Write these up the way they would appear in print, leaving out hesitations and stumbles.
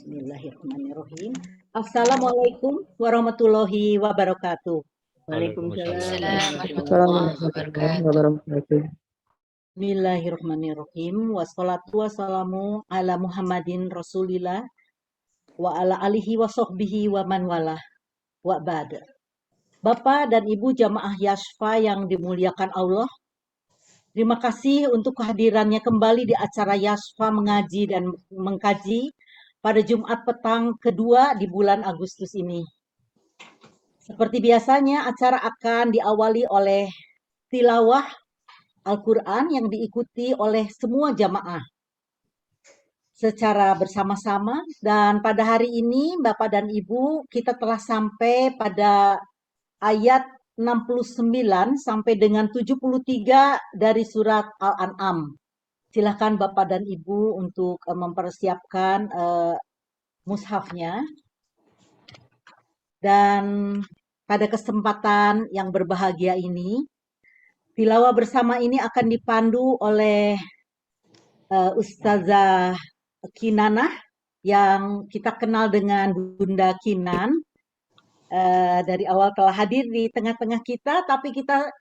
Bismillahirrahmanirrahim. Assalamualaikum warahmatullahi wabarakatuh. Waalaikumsalam Assalamualaikum warahmatullahi warahmatullahi wabarakatuh. wabarakatuh. Bismillahirrahmanirrahim. Wassalatu wassalamu ala Muhammadin Rasulillah wa ala alihi wa sahbihi wa man walah wa ba'd. Bapak dan Ibu jamaah Yashfa yang dimuliakan Allah, terima kasih untuk kehadirannya kembali di acara Yashfa mengaji dan mengkaji pada Jumat petang kedua di bulan Agustus ini. Seperti biasanya, acara akan diawali oleh tilawah Al-Quran yang diikuti oleh semua jamaah secara bersama-sama. Dan pada hari ini, Bapak dan Ibu, kita telah sampai pada ayat 69 sampai dengan 73 dari surat Al-An'am. Silakan Bapak dan Ibu untuk mempersiapkan mushafnya. Dan pada kesempatan yang berbahagia ini, tilawah bersama ini akan dipandu oleh Ustazah Kinanah yang kita kenal dengan Bunda Kinan. Dari awal telah hadir di tengah-tengah kita, tapi kita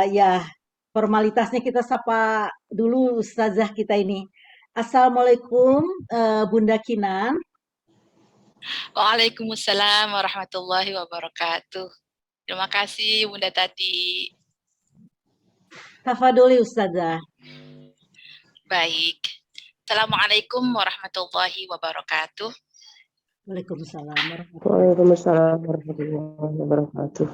ya formalitasnya kita sapa dulu Ustazah kita ini. Assalamualaikum Bunda Kinan. Waalaikumsalam warahmatullahi wabarakatuh. Terima kasih Bunda Tati. Tafadholi Ustazah. Baik. Assalamualaikum warahmatullahi wabarakatuh. Waalaikumsalam. Waalaikumsalam warahmatullahi wabarakatuh.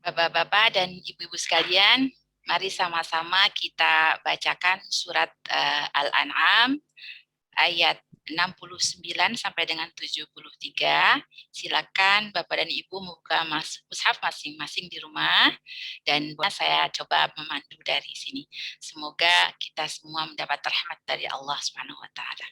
Bapak-bapak dan ibu-ibu sekalian, mari sama-sama kita bacakan surat Al-An'am ayat 69 sampai dengan 73. Silakan Bapak dan Ibu membuka mushaf masing-masing di rumah dan saya coba memandu dari sini. Semoga kita semua mendapat rahmat dari Allah Subhanahu wa taala.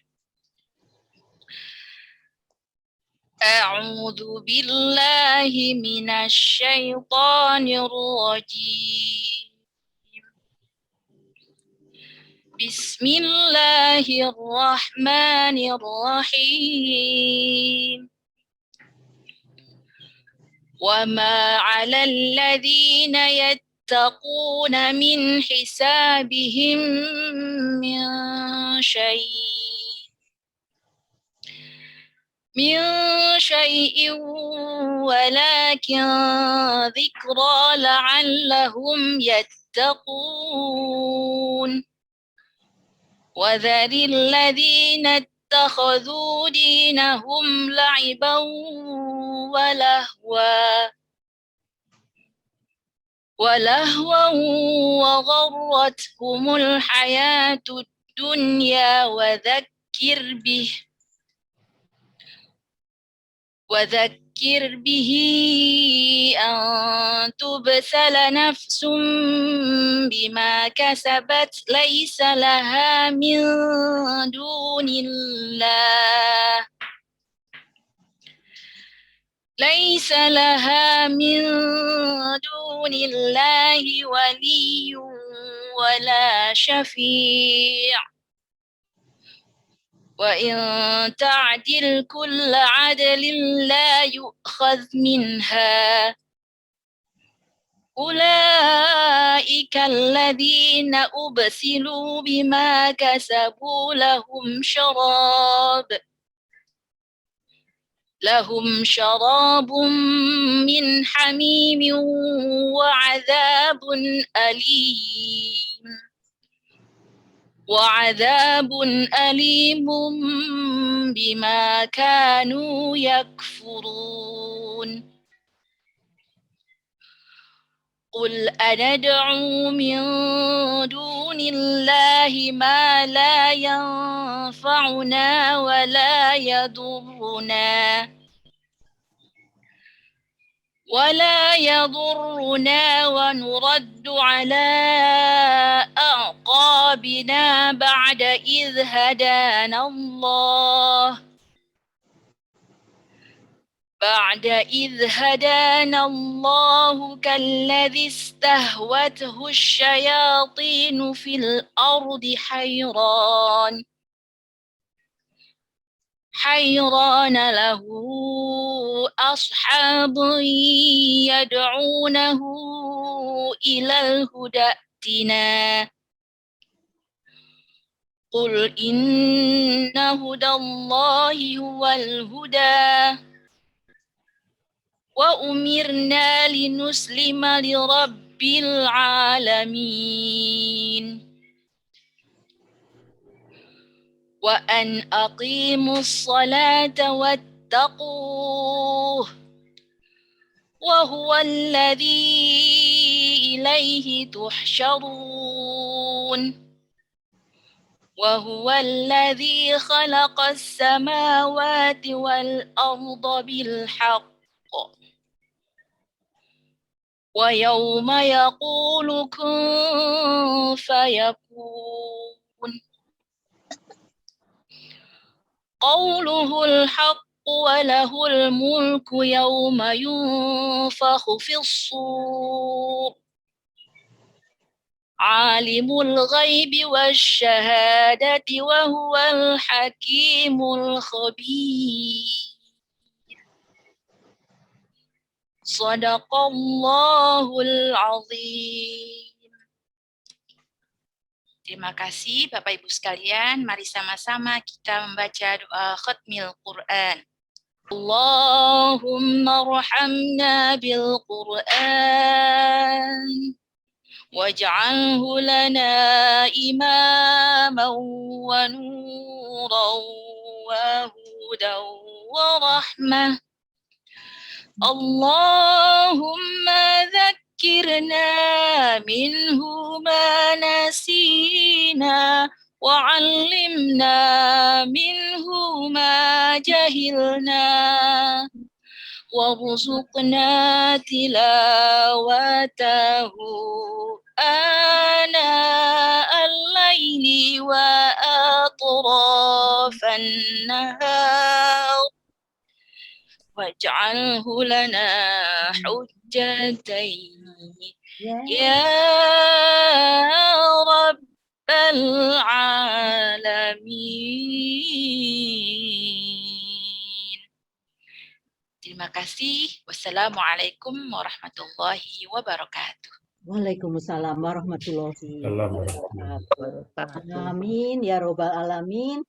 A'udzu billahi minasy syaithanir rajim. Bismillahirrahmanirrahim. Wa ma 'alal ladzina yattaquna min hisabihim min syai'in walakin dzikra la'allahum yattaqun. وَذَرِ الَّذِينَ اتَّخَذُوا دِينَهُمْ لَعِبًا وَلَهْوًا وَغَرَّتْهُمُ الْحَيَاةُ الدُّنْيَا وَذَكِّرْ بِهِ أَن تُبْسَلَ نَفْسٌ بِمَا كَسَبَتْ لَيْسَ لَهَا مِن دُونِ اللَّهِ وَلِيٌّ وَلَا شَفِيعٌ وَإِن تَعْدِلْ كُلَّ عَدْلٍ لَا يُؤْخَذْ مِنْهَا أُولَئِكَ الَّذِينَ أُبْسِلُوا بِمَا كَسَبُوا لَهُمْ شَرَابٌ مِّنْ حَمِيمٍ وعذاب أليم بما كانوا يكفرون قل أندعو من دون الله ما لا ينفعنا ولا يضرنا ونرد على أعقابنا بعد إذ هدانا الله كالذي استهوته الشياطين في الأرض حيران له أصحاب يدعونه إلى الهدى ائتنا قل إن هدى الله هو الهدى وأمرنا لنسلم لرب العالمين وأن أقيموا الصلاة واتقوه وهو الذي إليه تحشرون وهو الذي خلق السماوات والأرض بالحق ويوم يقول كن فيكون قوله الحق وله الملك يوم ينفخ في الصور عالم الغيب والشهادة وهو الحكيم الخبير صدق الله العظيم. Terima kasih Bapak Ibu sekalian, mari sama-sama kita membaca doa khatmil Quran. Allahumma arhamna bil Quran waj'alhu lana imaman wa nuran wa hudan wa rahmah. Allahumma ذكرنا منه ما نسينا وعلمنا منه ما جهلنا وارزقنا تلاوته آناء الليل وأطراف النهار واجعله لنا حجتين يا رب العالمين. Terima kasih. Wassalamualaikum warahmatullahi wabarakatuh. Waalaikumsalam warahmatullahi wabarakatuh. Amin ya robbal alamin.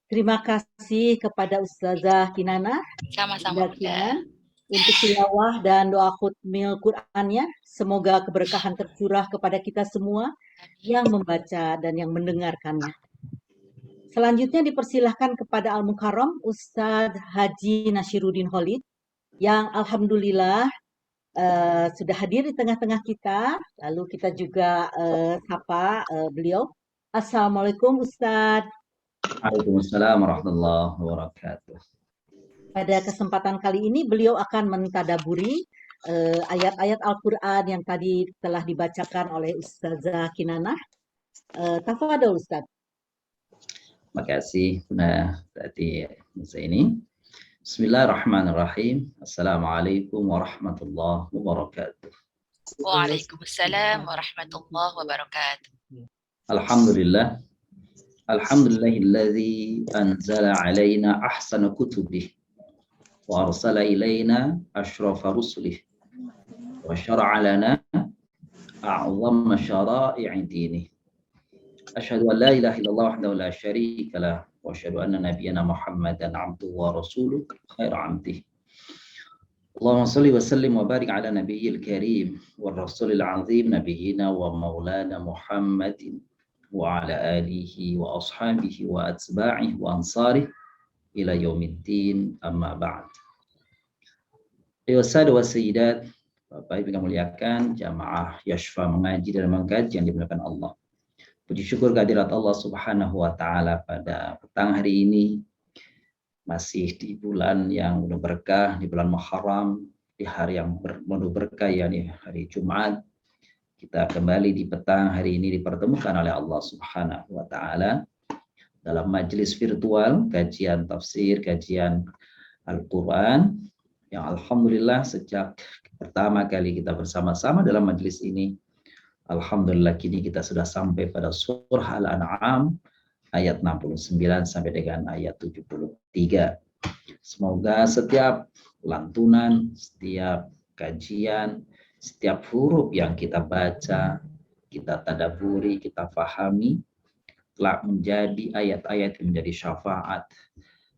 Terima kasih kepada Ustazah Kinana Sama-sama Bunda. Untuk tilawah dan doa khutmil Qur'annya. Semoga keberkahan tercurah kepada kita semua yang membaca dan yang mendengarkannya. Selanjutnya dipersilahkan kepada Al-Mukarram Ustadz Haji Nashiruddin Khalid yang alhamdulillah sudah hadir di tengah-tengah kita. Lalu kita juga sapa beliau. Assalamualaikum Ustadz. Waalaikumsalam warahmatullahi wabarakatuh. Pada kesempatan kali ini beliau akan mentadaburi ayat-ayat Al-Quran yang tadi telah dibacakan oleh Ustazah Kinanah. Tafadhol Ustaz. Makasih tadi masa ini. Bismillahirrahmanirrahim. Assalamualaikum warahmatullahi wabarakatuh. Waalaikumsalam warahmatullahi wabarakatuh. Alhamdulillah. Alhamdulillahilladzi anzala alaina ahsana kutubih wa arsala ilaina ashrafa rusulih wa syara'a lana a'zama syara'i' dinih. Asyhadu an la ilaha illallah wahdahu la syarika lah wa asyhadu anna nabiyyana Muhammadan 'abduhu wa rasuluhu khairu 'abdihi. Allahumma shalli wa sallim wa barik ala nabiyyil karim wa rasulil 'azim nabiyyina wa maulana Muhammadin wa ala alihi wa ashabihi wa atba'ihi wa ansarihi ila yaumiddin amma ba'd. Ayuhas sahadat wa sayyidat, Bapak Ibu yang muliakan, jamaah Yashfa mengaji dan mengkaji yang dimuliakan Allah. Puji syukur kehadirat Allah Subhanahu wa taala pada petang hari ini, masih di bulan yang penuh berkah, di bulan Muharram, di hari yang penuh berkah yakni hari Jumat. Kita kembali di petang hari ini dipertemukan oleh Allah Subhanahu wa taala dalam majelis virtual kajian tafsir, kajian Al-Qur'an yang alhamdulillah sejak pertama kali kita bersama-sama dalam majelis ini, alhamdulillah kini kita sudah sampai pada surah Al-An'am ayat 69 sampai dengan ayat 73. Semoga setiap lantunan, setiap kajian, setiap huruf yang kita baca, kita tadaburi, kita fahami, telah menjadi ayat-ayat yang menjadi syafaat,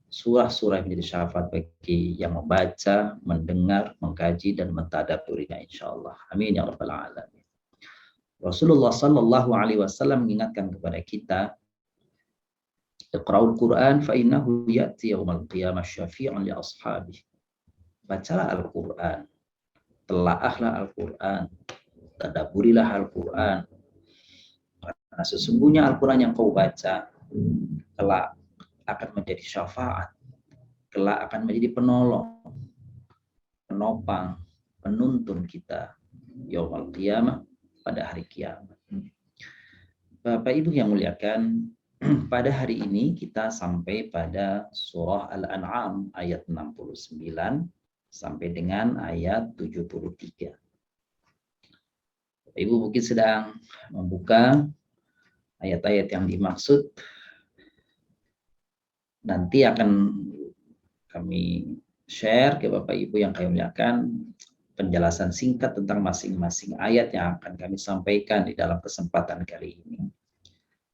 surah-surah yang menjadi syafaat bagi yang membaca, mendengar, mengkaji, dan mentadaburinya insyaallah. Amin ya rabbal alamin. Rasulullah Sallallahu Alaihi Wasallam mengingatkan kepada kita, Iqra'ul Quran fa innahu ya'ti yaumal qiyamah syafi'an li ashabihi. Bacalah Al-Quran, telaahlah Al-Quran, tadaburilah Al-Quran. Karena sesungguhnya Al-Quran yang kau baca kelak akan menjadi syafaat, kelak akan menjadi penolong, penopang, penuntun kita yaumal qiyamah, pada hari kiamat. Bapak Ibu yang muliakan, pada hari ini kita sampai pada surah Al-An'am ayat 69 sampai dengan ayat 73. Bapak Ibu mungkin sedang membuka ayat-ayat yang dimaksud. Nanti akan kami share ke Bapak Ibu yang kami muliakan penjelasan singkat tentang masing-masing ayat yang akan kami sampaikan di dalam kesempatan kali ini.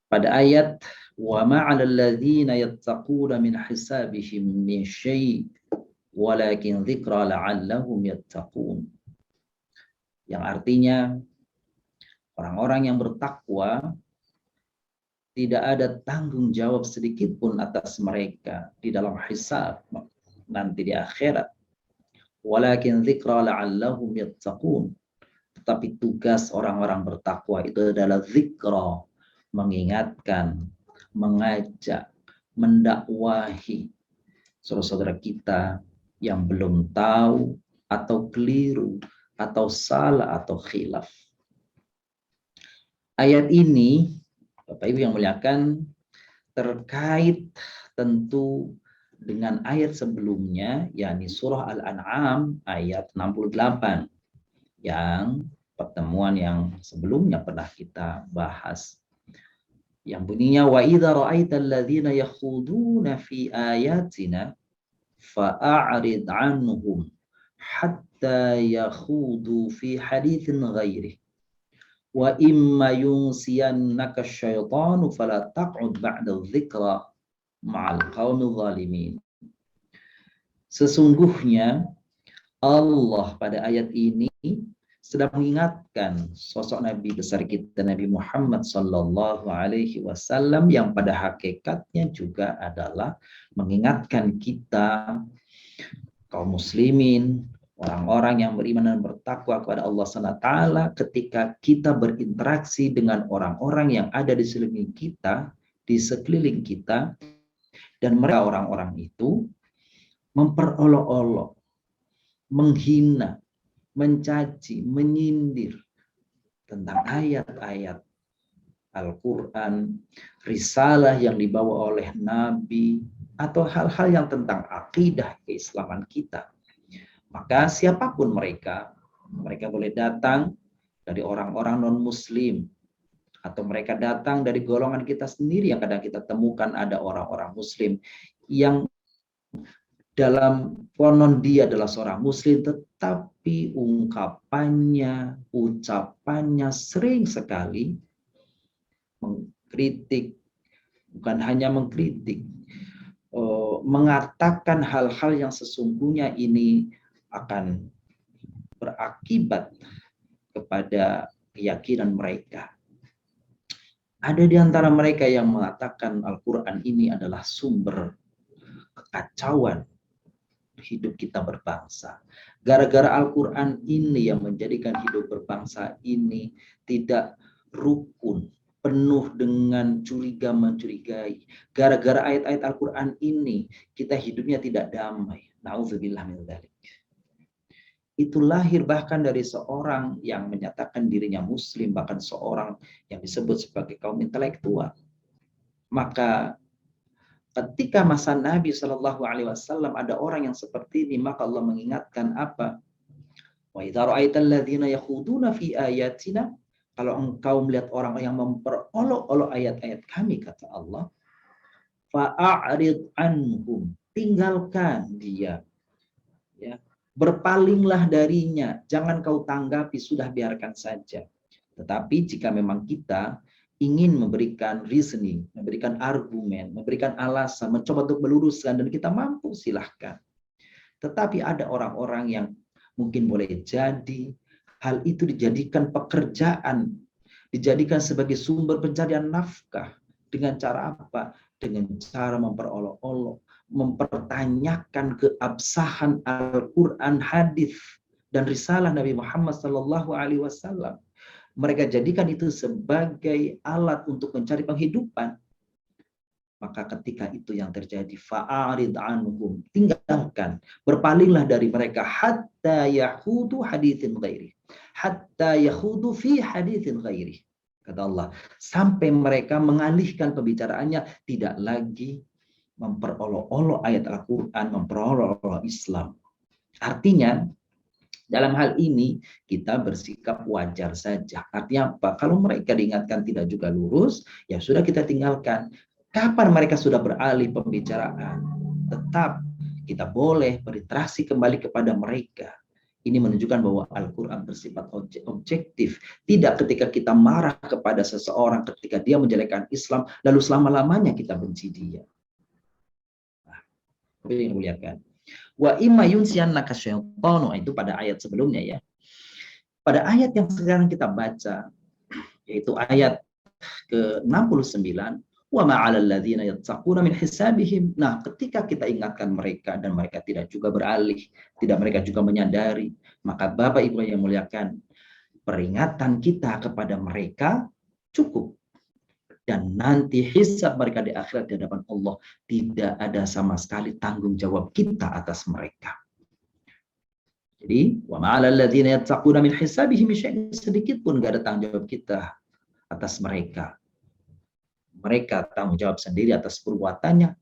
Pada ayat wa ma'alal ladzina yattaquna min hisabihim min syai' walakin dzikra la'allahum yattaqun. Yang artinya orang-orang yang bertakwa tidak ada tanggung jawab sedikit pun atas mereka di dalam hisab nanti di akhirat. Walakin dzikra la'allahum yattaqun. Tetapi tugas orang-orang bertakwa itu adalah dzikra, mengingatkan, mengajak, mendakwahi saudara-saudara kita yang belum tahu atau keliru atau salah atau khilaf. Ayat ini Bapak Ibu yang muliakan terkait tentu dengan ayat sebelumnya, yakni surah Al-An'am ayat 68 yang pertemuan yang sebelumnya pernah kita bahas, yang bunyinya wa idza ra'aital ladzina yakhuduna fi ayatina fa'arid 'anhum hatta yakhudu fi haditsin ghairihi wa imma yunsiyannaka syaitanu fala taq'ud ba'da dzikra ma'al qaumil zalimin. Sesungguhnya Allah pada ayat ini sedang mengingatkan sosok Nabi besar kita Nabi Muhammad Sallallahu Alaihi Wasallam yang pada hakikatnya juga adalah mengingatkan kita kaum muslimin, orang-orang yang beriman dan bertakwa kepada Allah SWT ketika kita berinteraksi dengan orang-orang yang ada di sekeliling kita, dan mereka orang-orang itu memperolok-olok, menghina, mencaci, menyindir tentang ayat-ayat Al-Quran, risalah yang dibawa oleh Nabi, atau hal-hal yang tentang akidah keislaman kita. Maka siapapun mereka boleh datang dari orang-orang non-muslim, atau mereka datang dari golongan kita sendiri yang kadang kita temukan ada orang-orang muslim yang dalam konon dia adalah seorang muslim, tetapi ungkapannya, ucapannya sering sekali mengkritik, bukan hanya mengkritik, mengatakan hal-hal yang sesungguhnya ini akan berakibat kepada keyakinan mereka. Ada di antara mereka yang mengatakan Al-Quran ini adalah sumber kekacauan hidup kita berbangsa. Gara-gara Al-Quran ini yang menjadikan hidup berbangsa ini tidak rukun, penuh dengan curiga mencurigai. Gara-gara ayat-ayat Al-Quran ini kita hidupnya tidak damai. Nauzubillah min dzalik. Itu lahir bahkan dari seorang yang menyatakan dirinya muslim, bahkan seorang yang disebut sebagai kaum intelektual. Maka ketika masa Nabi Shallallahu Alaihi Wasallam ada orang yang seperti ini, maka Allah mengingatkan apa? Wa idza ra'aital ladzina yakhuduna fi ayatina, kalau engkau melihat orang yang memperolok-olok ayat-ayat kami, kata Allah, fa'arid anhum, tinggalkan dia, ya, berpalinglah darinya, jangan kau tanggapi, sudah biarkan saja. Tetapi jika memang kita ingin memberikan reasoning, memberikan argumen, memberikan alasan, mencoba untuk meluruskan, dan kita mampu, silahkan. Tetapi ada orang-orang yang mungkin boleh jadi hal itu dijadikan pekerjaan, dijadikan sebagai sumber pencarian nafkah. Dengan cara apa? Dengan cara memperolok-olok, mempertanyakan keabsahan Al-Quran, hadis, dan risalah Nabi Muhammad SAW. Mereka jadikan itu sebagai alat untuk mencari penghidupan. Maka ketika itu yang terjadi, fa'arid anhum, tinggalkan, berpalinglah dari mereka, hatta yahudu haditsin ghairi, hatta yahudu fi haditsin ghairi. Kata Allah, sampai mereka mengalihkan pembicaraannya, tidak lagi memperolok-olok ayat Al-Quran, memperolok-olok Islam. Artinya, dalam hal ini kita bersikap wajar saja. Artinya apa? Kalau mereka diingatkan tidak juga lurus, ya sudah, kita tinggalkan. Kapan mereka sudah beralih pembicaraan, tetap kita boleh berinteraksi kembali kepada mereka. Ini menunjukkan bahwa Al-Quran bersifat objektif. Tidak ketika kita marah kepada seseorang, ketika dia menjelekkan Islam, lalu selama-lamanya kita benci dia. Nah, ini muliakan. Wa imma yunsiyannaka syaitanu, itu pada ayat sebelumnya ya. Pada ayat yang sekarang kita baca, yaitu ayat ke-69, wa ma'alal ladzina yattaquna min hisabihim. Nah, ketika kita ingatkan mereka dan mereka tidak juga beralih, tidak mereka juga menyadari, maka Bapak Ibu yang muliakan, peringatan kita kepada mereka cukup. Dan nanti hisab mereka di akhirat di hadapan Allah, tidak ada sama sekali tanggung jawab kita atas mereka. Jadi, wa ma'alal ladzina yattaquna min hisabihim syai'un, sedikit pun enggak ada tanggung jawab kita atas mereka. Mereka tanggung jawab sendiri atas perbuatannya.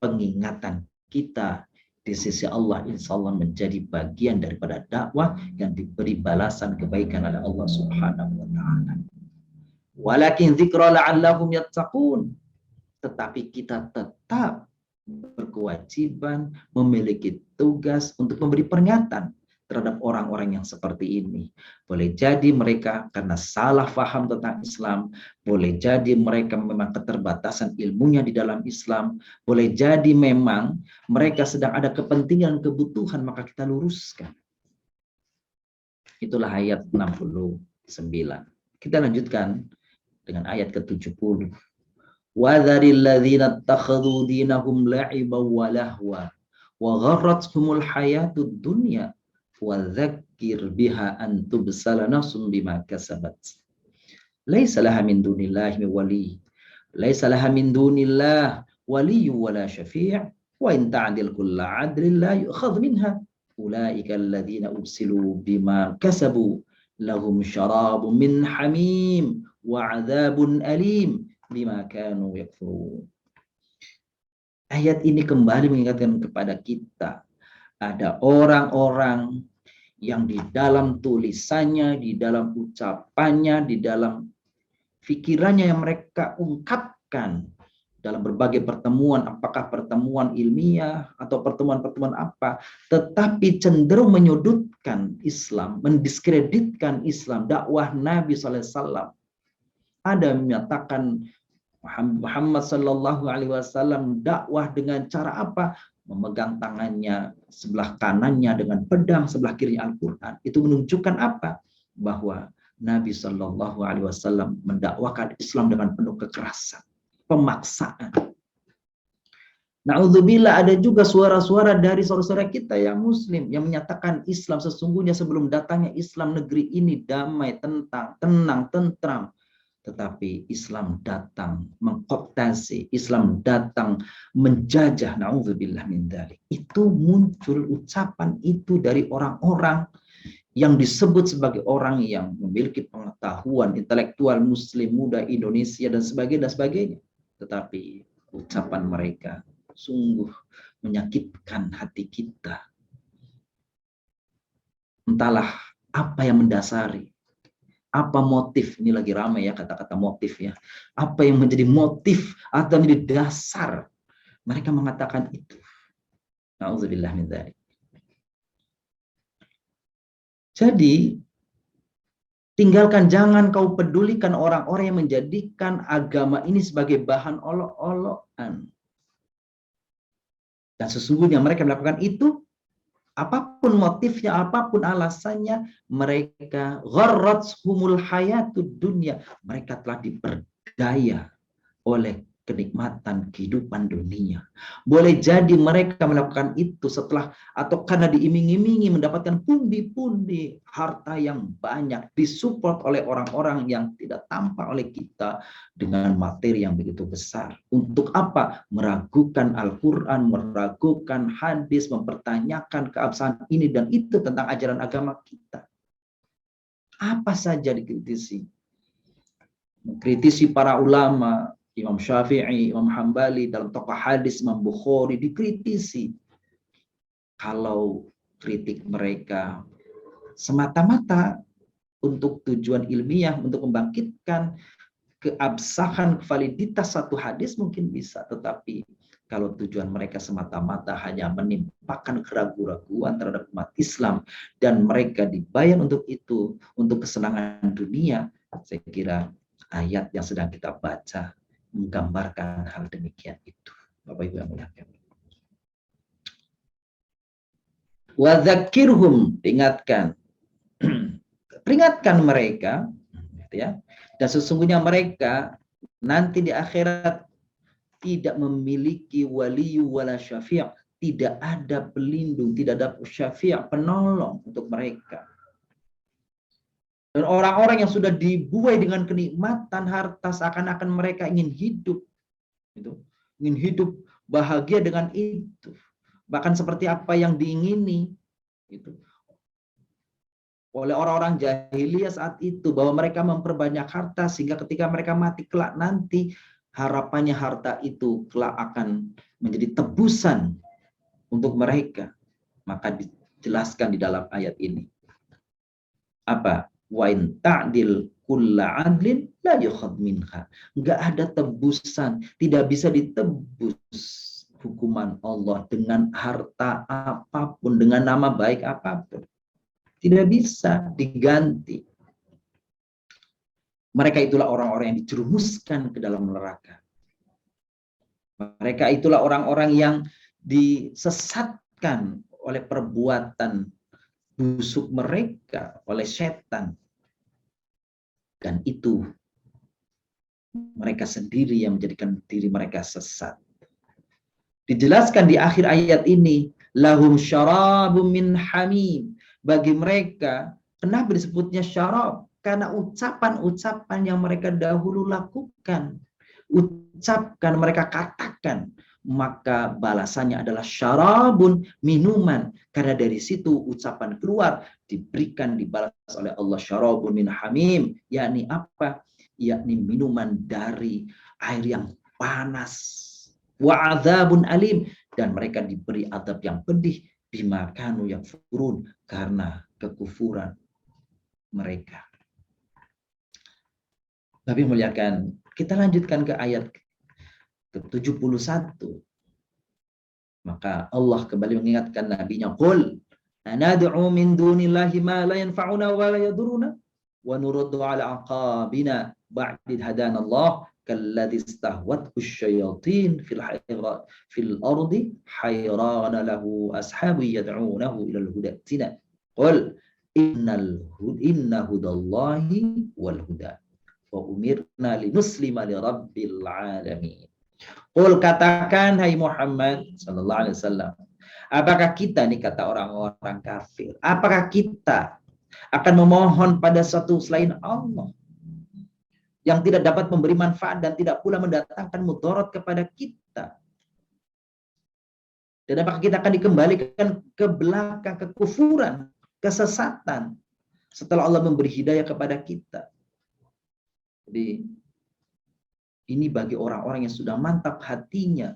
Pengingatan kita di sisi Allah insya Allah menjadi bagian daripada dakwah yang diberi balasan kebaikan oleh Allah Subhanahu wa ta'ala. Walakin dzikra la'allahum yattaqun. Tetapi kita tetap berkewajiban, memiliki tugas untuk memberi peringatan terhadap orang-orang yang seperti ini. Boleh jadi mereka karena salah faham tentang Islam, boleh jadi mereka memang keterbatasan ilmunya di dalam Islam, boleh jadi memang mereka sedang ada kepentingan, kebutuhan, maka kita luruskan. Itulah ayat 69. Kita lanjutkan dengan ayat ke-70. وَذَرِ الَّذِينَ اتَّخَذُوا دِينَهُمْ لَعِبًا وَلَهْوًا وَغَرَّتْهُمُ الْحَيَاةُ الدُّنْيَا وَذَكِّرْ بِهَا أَن تُبْسَلَ نَفْسٌ بِمَا كَسَبَتْ لَيْسَ لَهَا مِن دُونِ اللَّهِ وَلِيٌّ لَيْسَ لَهَا مِن دُونِ اللَّهِ وَلِيٌّ وَلَا شَفِيعٌ وَإِن تَعْدِلْ كُلَّ عَدْلٍ لَا يُؤْخَذْ مِنْهَا أُولَئِكَ الَّذِينَ أُبْسِلُوا بِمَا كَسَبُوا لَهُمْ شَرَابٌ مِّنْ حَمِيمٍ وَعَذَابٌ أَلِيمٌ بِمَا كَانُوا يَكْفُرُونَ. Ayat ini kembali mengingatkan kepada kita, ada orang-orang yang di dalam tulisannya, di dalam ucapannya, di dalam pikirannya yang mereka ungkapkan dalam berbagai pertemuan, apakah pertemuan ilmiah atau pertemuan-pertemuan apa, tetapi cenderung menyudutkan Islam, mendiskreditkan Islam, dakwah Nabi SAW. Ada yang menyatakan Muhammad Sallallahu Alaihi Wasallam dakwah dengan cara apa? Memegang tangannya sebelah kanannya dengan pedang, sebelah kirinya Al-Quran. Itu menunjukkan apa? Bahwa Nabi Sallallahu Alaihi Wasallam mendakwakan Islam dengan penuh kekerasan, pemaksaan. Na'udzubillah, ada juga suara-suara dari saudara-saudara kita yang Muslim yang menyatakan Islam sesungguhnya sebelum datangnya Islam negeri ini damai, tenang, tentram. Tetapi Islam datang mengkooptasi, Islam datang menjajah, na'udzubillah min dzalik. Itu muncul ucapan itu dari orang-orang yang disebut sebagai orang yang memiliki pengetahuan intelektual Muslim muda Indonesia dan sebagainya. Tetapi ucapan mereka sungguh menyakitkan hati kita. Entahlah apa yang mendasari. Apa motif? Ini lagi ramai ya kata-kata motif ya. Apa yang menjadi motif atau menjadi dasar mereka mengatakan itu? Nauzubillah min dzalik. Jadi tinggalkan, jangan kau pedulikan orang-orang yang menjadikan agama ini sebagai bahan olok-olokan. Dan sesungguhnya mereka melakukan itu, apapun motifnya, apapun alasannya, mereka gharrathumul hayatud dunya. Mereka telah diperdaya oleh kenikmatan kehidupan dunia. Boleh jadi mereka melakukan itu setelah atau karena diiming-imingi mendapatkan pundi-pundi harta yang banyak, disupport oleh orang-orang yang tidak tampak oleh kita dengan materi yang begitu besar. Untuk apa? Meragukan Al-Quran, meragukan hadis, mempertanyakan keabsahan ini dan itu tentang ajaran agama kita. Apa saja dikritisi? Mengkritisi para ulama, Imam Syafi'i, Imam Hambali, dalam tokoh hadis, Imam Bukhari, dikritisi. Kalau kritik mereka semata-mata untuk tujuan ilmiah, untuk membangkitkan keabsahan, validitas satu hadis mungkin bisa. Tetapi kalau tujuan mereka semata-mata hanya menimpakan keraguan-raguan terhadap umat Islam, dan mereka dibayar untuk itu, untuk kesenangan dunia, saya kira ayat yang sedang kita baca menggambarkan hal demikian itu. Bapak Ibu yang muliakan. Wa dzakirhum, ingatkan. Peringatkan mereka, ya. Dan sesungguhnya mereka nanti di akhirat tidak memiliki waliyu wala syafi', tidak ada pelindung, tidak ada syafi', penolong untuk mereka. Dan orang-orang yang sudah dibuai dengan kenikmatan harta, seakan-akan mereka ingin hidup, gitu. Ingin hidup bahagia dengan itu, bahkan seperti apa yang diingini, gitu, oleh orang-orang jahiliyah saat itu, bahwa mereka memperbanyak harta sehingga ketika mereka mati kelak nanti, harapannya harta itu kelak akan menjadi tebusan untuk mereka. Maka dijelaskan di dalam ayat ini. Apa? Wa in ta'dil kulla 'adlin la yukhad minha. Enggak ada tebusan, tidak bisa ditebus hukuman Allah dengan harta apapun, dengan nama baik apapun. Tidak bisa diganti. Mereka itulah orang-orang yang dijerumuskan ke dalam neraka. Mereka itulah orang-orang yang disesatkan oleh perbuatan busuk mereka, oleh setan. Dan itu mereka sendiri yang menjadikan diri mereka sesat. Dijelaskan di akhir ayat ini, lahum syarabum min hamim. Bagi mereka, kenapa disebutnya syarab? Karena ucapan-ucapan yang mereka dahulu lakukan, ucapkan, mereka katakan, maka balasannya adalah syarabun, minuman. Karena dari situ ucapan keluar, diberikan, dibalas oleh Allah, syarabun min hamim. Yakni apa? Yakni minuman dari air yang panas. Wa adzabun alim. Dan mereka diberi azab yang pedih, bima kanu yakfurun, karena kekufuran mereka. Tapi muliakan, kita lanjutkan ke ayat ke-71. Maka Allah kembali mengingatkan nabinya, qul anad'u min dunillahi ma la yanfa'una wa la yaduruna wa nuruddu ala aqabina ba'd hadana Allah kalladzi istahwathu asyayatin fil ardi hayrana lahu ashabu yad'unahu ila al-hudatina qul inna hudallahi wal huda wa umirna linuslima li rabbil alamin. Qul, katakan hai Muhammad sallallahu alaihi wasallam, apakah kita, nih kata orang-orang kafir, apakah kita akan memohon pada satu selain Allah yang tidak dapat memberi manfaat dan tidak pula mendatangkan mudarat kepada kita? Dan apakah kita akan dikembalikan ke belakang, kekufuran, kesesatan, setelah Allah memberi hidayah kepada kita? Jadi ini bagi orang-orang yang sudah mantap hatinya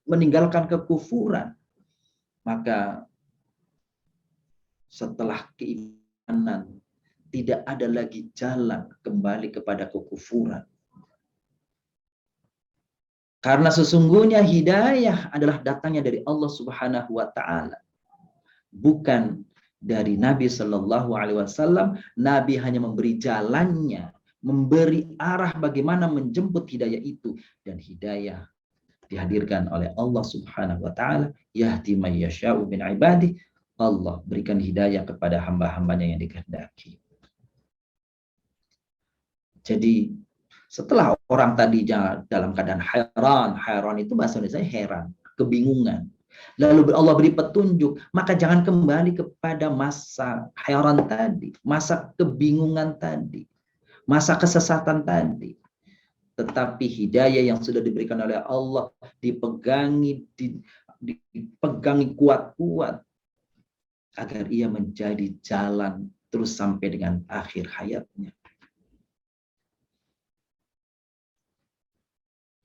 meninggalkan kekufuran, maka setelah keimanan tidak ada lagi jalan kembali kepada kekufuran. Karena sesungguhnya hidayah adalah datangnya dari Allah Subhanahu wa taala, bukan dari Nabi Shallallahu alaihi wasallam. Nabi hanya memberi jalannya, memberi arah bagaimana menjemput hidayah itu, dan hidayah dihadirkan oleh Allah Subhanahu wa taala. Yahdi may yasha'u min ibadih. Allah berikan hidayah kepada hamba-hambanya yang dikehendaki. Jadi setelah orang tadi dalam keadaan heran itu bahasa Indonesia heran, kebingungan. Lalu Allah beri petunjuk, maka jangan kembali kepada masa heran tadi, masa kebingungan tadi, masa kesesatan tadi. Tetapi hidayah yang sudah diberikan oleh Allah dipegangi kuat-kuat agar ia menjadi jalan terus sampai dengan akhir hayatnya.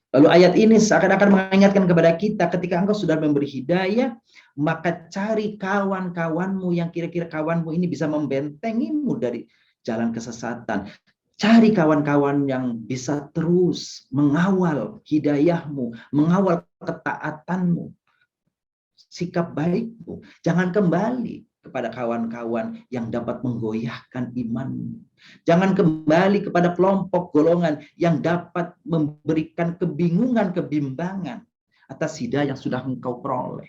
Lalu ayat ini seakan-akan mengingatkan kepada kita, ketika engkau sudah memberi hidayah, maka cari kawan-kawanmu yang kira-kira kawanmu ini bisa membentengimu dari jalan kesesatan. Cari kawan-kawan yang bisa terus mengawal hidayahmu, mengawal ketaatanmu, sikap baikmu. Jangan kembali kepada kawan-kawan yang dapat menggoyahkan imanmu. Jangan kembali kepada kelompok golongan yang dapat memberikan kebingungan, kebimbangan atas hidayah yang sudah engkau peroleh.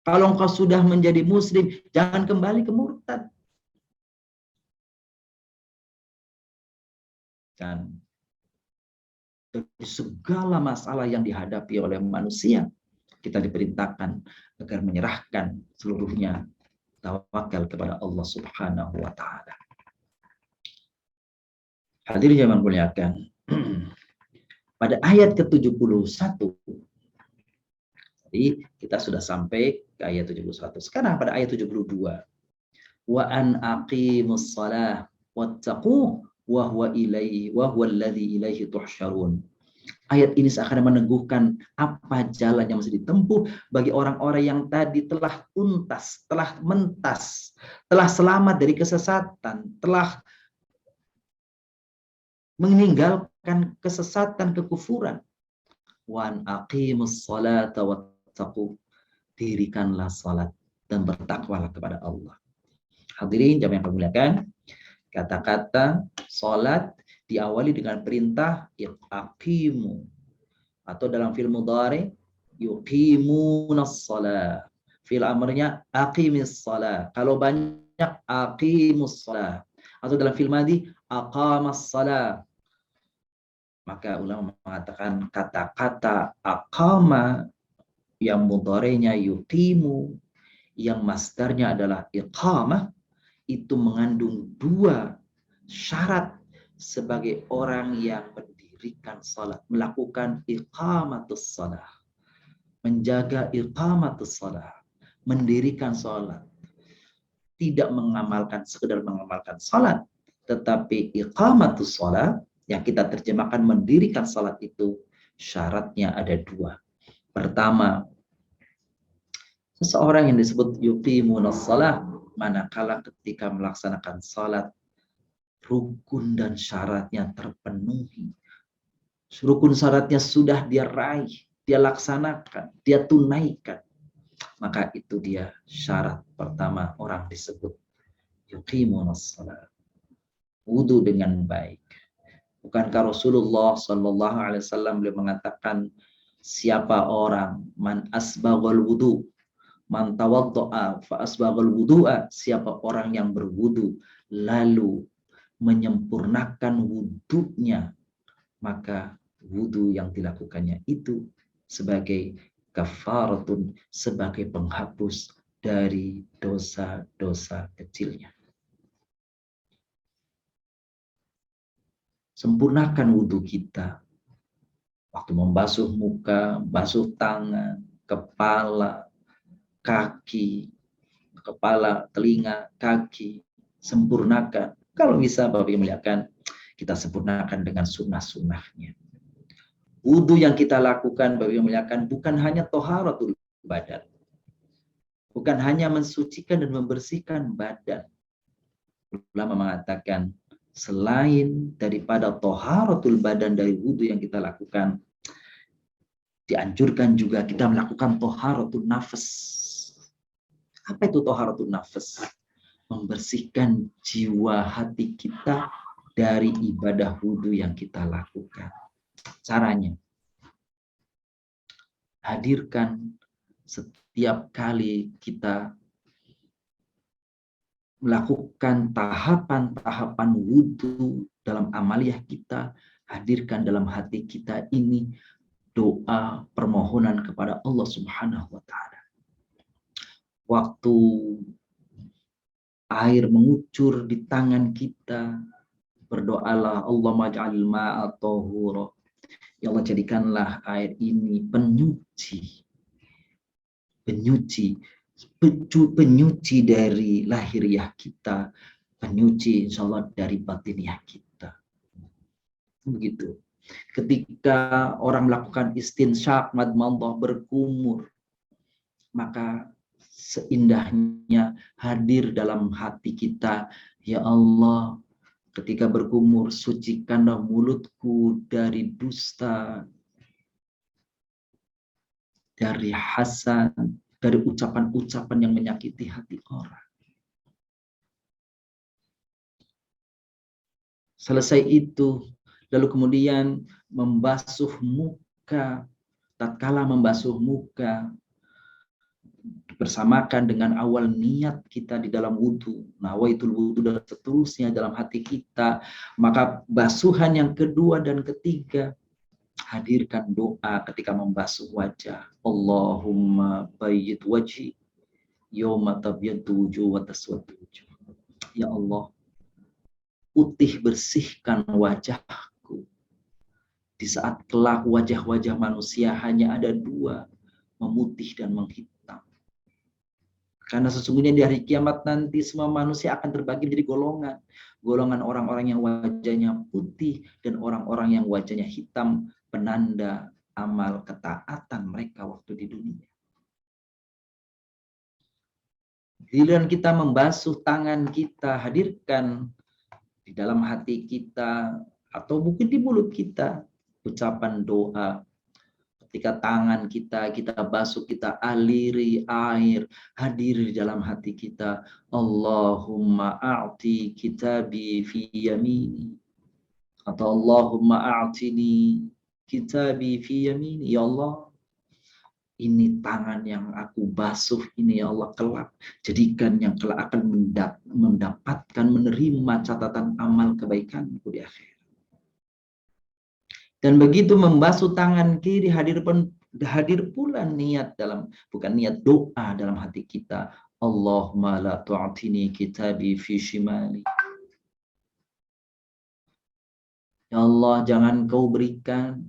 Kalau engkau sudah menjadi muslim, jangan kembali ke murtad. Dan dari segala masalah yang dihadapi oleh manusia, kita diperintahkan agar menyerahkan seluruhnya, tawakal kepada Allah Subhanahu wa taala. Hadirin yang muliakan, pada ayat ke-71, jadi kita sudah sampai ke ayat 71. Sekarang pada ayat 72. Wa an aqimus shalah wattaquh wa huwa alladzi ilaihi tuhsyarun. Ayat ini seakan meneguhkan apa jalan yang mesti ditempuh bagi orang-orang yang tadi telah tuntas, telah mentas, telah selamat dari kesesatan, telah meninggalkan kesesatan, kekufuran. Wan aqimus salata wattaqu. Dirikanlah salat dan bertakwalah kepada Allah. Hadirin jamaah yang dimuliakan, kata-kata salat diawali dengan perintah aqimu, atau dalam fi'il mudhari yuqimunas shalah. Fi'il amrnya aqimis shalah. Kalau banyak aqimus shalah. Atau dalam fi'il madhi aqamas shalah. Maka ulama mengatakan kata-kata aqama yang mudhari'nya yuqimu, yang masdarnya adalah iqamah, itu mengandung dua syarat sebagai orang yang mendirikan salat, melakukan iqamatus salah, menjaga iqamatus salah, mendirikan salat, tidak mengamalkan sekedar mengamalkan salat, tetapi iqamatus salah yang kita terjemahkan mendirikan salat itu syaratnya ada dua. Pertama, seseorang yang disebut yuqimunas salah manakala ketika melaksanakan salat rukun dan syaratnya terpenuhi. Rukun syaratnya sudah dia raih, dia laksanakan, dia tunaikan. Maka itu dia syarat pertama orang disebut yuqimunas salat. Wudu dengan baik. Bukankah Rasulullah Shallallahu Alaihi Wasallam beliau mengatakan, siapa orang man asbaghal wudu, man tawaddoa fa asbaghal wudu'a, siapa orang yang berwudu lalu menyempurnakan wudunya, maka wudu yang dilakukannya itu sebagai kafaratun, sebagai penghapus dari dosa-dosa kecilnya. Sempurnakan wudu kita. Waktu membasuh muka, basuh tangan, kepala, kaki, kepala, telinga, kaki, sempurnakan. Kalau bisa Bapak Ibu muliakan, kita sempurnakan dengan sunnah-sunnahnya. Wudu yang kita lakukan Bapak Ibu muliakan bukan hanya toharatul badan, bukan hanya mensucikan dan membersihkan badan. ulama mengatakan selain daripada toharatul badan dari wudhu yang kita lakukan, dianjurkan juga kita melakukan toharatul nafas. Apa itu toharatul nafas? Membersihkan jiwa hati kita dari ibadah wudhu yang kita lakukan. Caranya, hadirkan setiap kali kita melakukan tahapan-tahapan wudhu dalam amaliyah kita, hadirkan dalam hati kita ini doa permohonan kepada Allah Subhanahu wa Ta'ala. Waktu air mengucur di tangan kita, berdoalah, Allahumma ja'alil ma'a tahura. Ya Allah, jadikanlah air ini penyuci dari lahiriah kita, penyuci insya Allah dari batiniah kita. Begitu. Ketika orang melakukan istinsyak, madmadah, berkumur, maka seindahnya hadir dalam hati kita, ya Allah, ketika berkumur, sucikanlah mulutku dari dusta, dari hasad, dari ucapan-ucapan yang menyakiti hati orang. Selesai itu, lalu kemudian membasuh muka. Tatkala membasuh muka, bersamakan dengan awal niat kita di dalam wudhu, nawaitul wudhu dan seterusnya dalam hati kita, maka basuhan yang kedua dan ketiga, hadirkan doa ketika membasuh wajah. Allahumma bayyid wajhi yawma tabyaddu wujuh wa taswaddu wujuh. Ya Allah, putih bersihkan wajahku di saat kelak wajah-wajah manusia hanya ada dua, memutih dan menghitam. Karena sesungguhnya di hari kiamat nanti semua manusia akan terbagi menjadi golongan. Golongan orang-orang yang wajahnya putih dan orang-orang yang wajahnya hitam, penanda amal ketaatan mereka waktu di dunia. Giliran kita membasuh tangan kita, hadirkan di dalam hati kita atau mungkin di mulut kita ucapan doa. Ketika tangan kita basuh, kita aliri air, hadir di dalam hati kita. Allahumma a'ti kitabi fi yamini. Atau Allahumma a'tini kitabi fi yamini. Ya Allah, ini tangan yang aku basuh ini ya Allah, kelak jadikan yang kelak akan mendapatkan, menerima catatan amal kebaikanku di akhir. Dan begitu membasuh tangan kiri, hadir pula niat dalam, bukan niat doa dalam hati kita. Allahumma la tu'atini kitabi fi shimali. Ya Allah, jangan kau berikan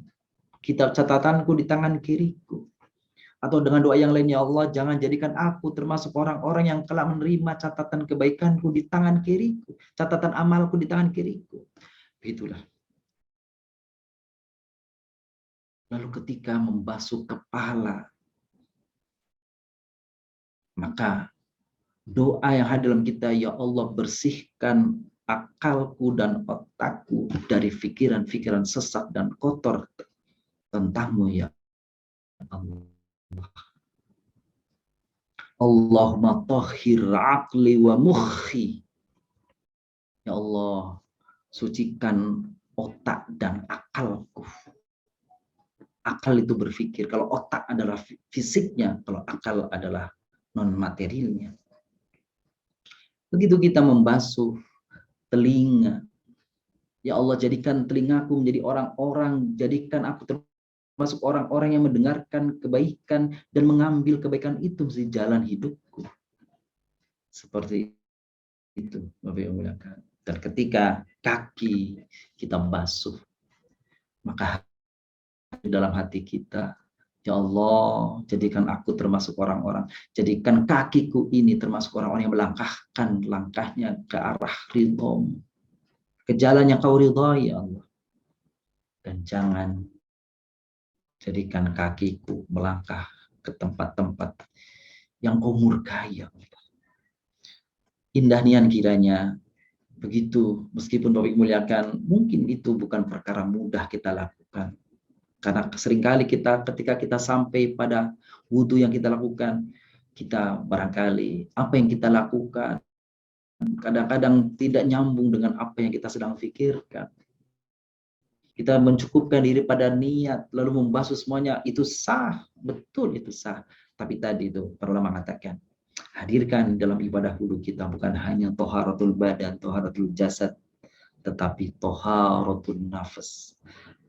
kitab catatanku di tangan kiriku. Atau dengan doa yang lain, ya Allah, jangan jadikan aku termasuk orang-orang yang telah menerima catatan kebaikanku di tangan kiriku, catatan amalku di tangan kiriku. Begitulah. Lalu ketika membasuh kepala, maka doa yang hadir dalam kita, ya Allah, bersihkan akalku dan otakku dari pikiran-pikiran sesat dan kotor tentang-Mu ya Allah. Allahumma tahhir aqli wa mukhi. Ya Allah, sucikan otak dan akalku. Akal itu berpikir, kalau otak adalah fisiknya, kalau akal adalah non-materialnya. Begitu kita membasuh telinga. Ya Allah, jadikan telingaku menjadi orang-orang, jadikan aku termasuk orang-orang yang mendengarkan kebaikan dan mengambil kebaikan itu menjadi jalan hidupku. Seperti itu, Bapak Ibu muliakan. Dan ketika kaki kita basuh, maka di dalam hati kita, ya Allah, jadikan aku termasuk orang-orang, jadikan kakiku ini termasuk orang-orang yang melangkahkan langkahnya ke arah ridho-Mu, ke jalan yang Kau ridhai ya Allah. Dan jangan jadikan kakiku melangkah ke tempat-tempat yang Kau murkai ya Allah. Indah nian kiranya Begitu, meskipun Bapak Ibu muliakan, mungkin itu bukan perkara mudah kita lakukan. Karena seringkali ketika kita sampai pada wudhu yang kita lakukan, kita barangkali apa yang kita lakukan kadang-kadang tidak nyambung dengan apa yang kita sedang pikirkan. Kita mencukupkan diri pada niat, lalu membasuh semuanya, itu sah, betul itu sah. Tapi tadi itu perlu mengatakan, hadirkan dalam ibadah wudhu kita bukan hanya toharatul badan, toharatul jasad, tetapi toharatul nafas,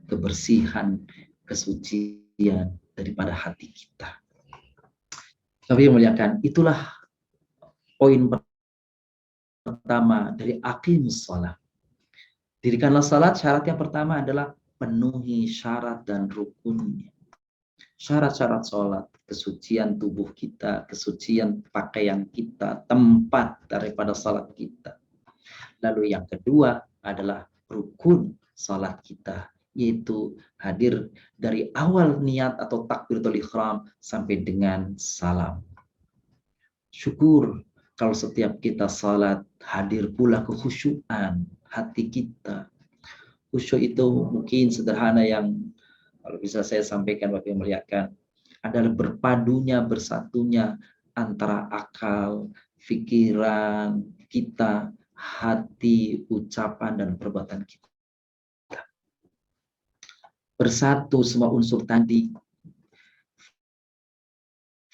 kebersihan, kesucian daripada hati kita. Tapi yang muliakan, itulah poin pertama dari aqimus shalah. Dirikanlah salat, syarat yang pertama adalah penuhi syarat dan rukunnya. Syarat-syarat salat, kesucian tubuh kita, kesucian pakaian kita, tempat daripada salat kita. Lalu yang kedua adalah rukun salat kita, yaitu hadir dari awal niat atau takbiratul ihram sampai dengan salam. Syukur kalau setiap kita salat hadir pula kekhusyuan hati kita. Khusyuk itu mungkin sederhana yang kalau bisa saya sampaikan Bapak yang muliakan adalah berpadunya, bersatunya antara akal, pikiran kita, hati, ucapan dan perbuatan kita. Bersatu semua unsur tadi.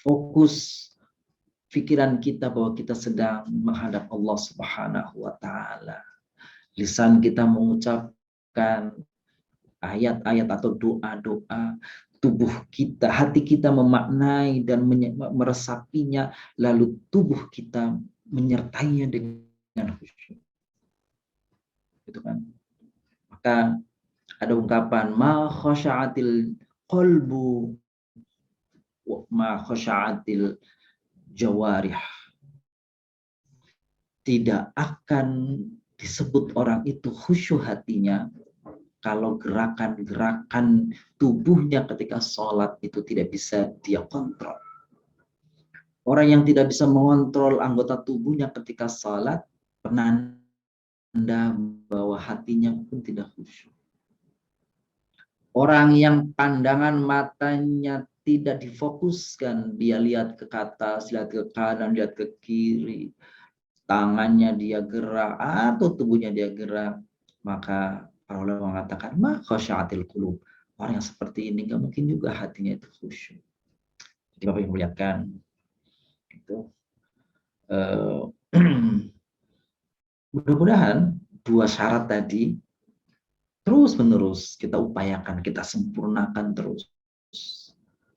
Fokus pikiran kita bahwa kita sedang menghadap Allah Subhanahu wa taala. Lisan kita mengucapkan ayat-ayat atau doa-doa, tubuh kita, hati kita memaknai dan meresapinya, lalu tubuh kita menyertainya dengan khusyuk. Gitu kan? Maka ada ungkapan ma khasha'atil qalbu wa ma khasha'atil jawarih. Tidak akan disebut orang itu khusyuk hatinya kalau gerakan-gerakan tubuhnya ketika sholat itu tidak bisa dia kontrol. Orang yang tidak bisa mengontrol anggota tubuhnya ketika sholat, penanda bahwa hatinya pun tidak khusyuk. Orang yang pandangan matanya tidak difokuskan, dia lihat ke atas, lihat ke kanan, lihat ke kiri, tangannya dia gerak atau tubuhnya dia gerak, maka para ulama mengatakan ma khasha'atil qulub. Orang yang seperti ini nggak mungkin juga hatinya itu khusyuk. Jadi Bapak yang muliakan itu mudah-mudahan dua syarat tadi terus menerus kita upayakan, kita sempurnakan terus.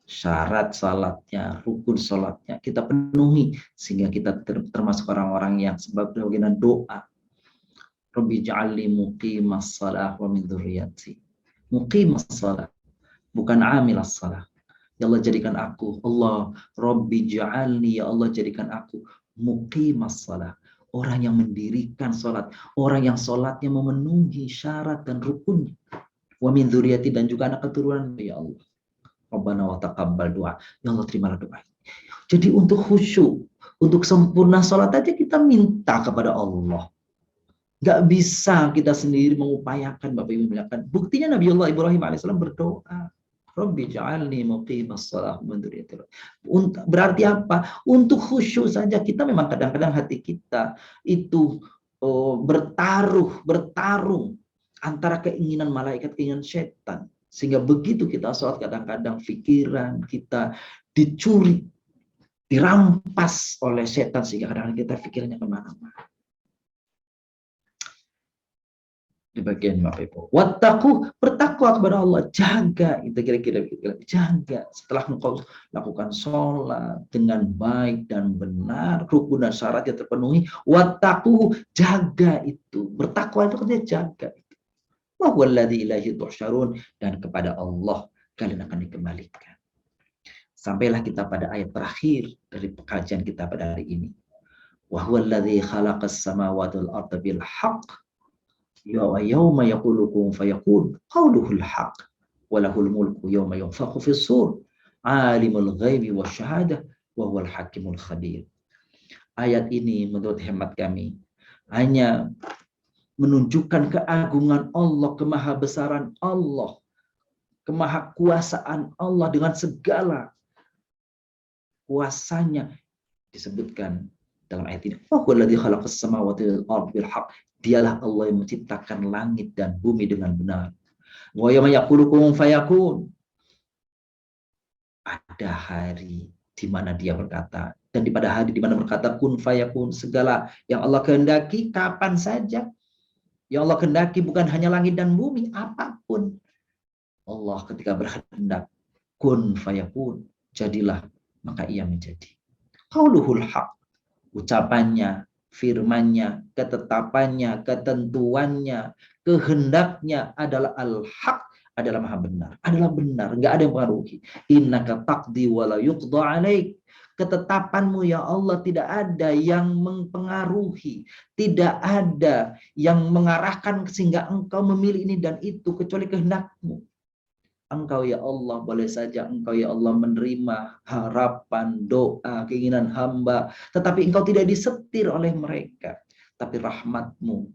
Syarat salatnya, rukun salatnya kita penuhi sehingga kita termasuk orang-orang yang sebagaimana doa. Rabbi ja'alni muqimas shalah wa min dzurriyyati. Muqimas shalah, bukan amilas shalah. Ya Allah jadikan aku, Allah Rabbi ja'alni, ya Allah jadikan aku muqimas shalah, orang yang mendirikan salat, orang yang salatnya memenuhi syarat dan rukunnya. Wa min dzurriyyati, dan juga anak keturunan, ya Allah. Rabbana wa taqabbal doa. Ya Allah terimalah doa. Jadi untuk khusyuk, untuk sempurna salat aja kita minta kepada Allah. Gak bisa kita sendiri mengupayakan Bapak Ibu muliakan. Buktinya Nabi Allah Ibrahim alaihissalam berdoa. Rabbi ja'alni muqimas shalah wa min dzurriyyati. Berarti apa? Untuk khusyuk saja kita memang kadang-kadang hati kita itu bertarung antara keinginan malaikat, keinginan setan. Sehingga begitu kita sholat kadang-kadang pikiran kita dicuri, dirampas oleh setan sehingga kadang-kadang kita pikirannya kemana-mana. Di bagian Bapak Ibu. Wattaqu, bertakwa kepada Allah, jaga, itu kira-kira jaga. Setelah engkau lakukan sholat dengan baik dan benar, rukun dan syaratnya terpenuhi, wattaqu, jaga itu. Bertakwa itu artinya jaga itu. Wa huwallazi ilaihi tuhsyarun, dan kepada Allah kalian akan dikembalikan. Sampailah kita pada ayat terakhir dari pengajian kita pada hari ini. Wa huwallazi khalaqas samawati wal arda bil haqq. Yawma yaqulu kun fayakun, qauluhul haq, walahul mulku yawma yunfakhu fis sur, alimul ghaibi wasyahadah, wa huwal hakimul khabir. Ayat ini menurut hemat kami hanya menunjukkan keagungan Allah, kemahabesaran Allah, kemahakuasaan Allah dengan segala kuasanya. Disebutkan dalam ayat ini, "Wahuwaladzi khalaqas samawati wal arda bil haqq." Dialah Allah yang menciptakan langit dan bumi dengan benar. Wa yawma yaqulu kun fayakun. Ada hari di mana dia berkata, dan pada hari di mana berkata kun fayakun, segala yang Allah kehendaki kapan saja. Yang Allah kehendaki bukan hanya langit dan bumi, apapun. Allah ketika berkehendak kun fayakun, jadilah, maka ia menjadi. Qauluhul haq, ucapannya, firmannya, ketetapannya, ketentuannya, kehendaknya adalah al-haq, adalah maha benar, adalah benar, enggak ada yang mengaruhi. Innaka taqdi wa la yuqda alaik. Ketetapanmu ya Allah tidak ada yang mempengaruhi, tidak ada yang mengarahkan sehingga engkau memilih ini dan itu kecuali kehendakmu. Engkau ya Allah, boleh saja engkau ya Allah menerima harapan, doa, keinginan hamba, tetapi engkau tidak disetir oleh mereka. Tapi rahmatmu,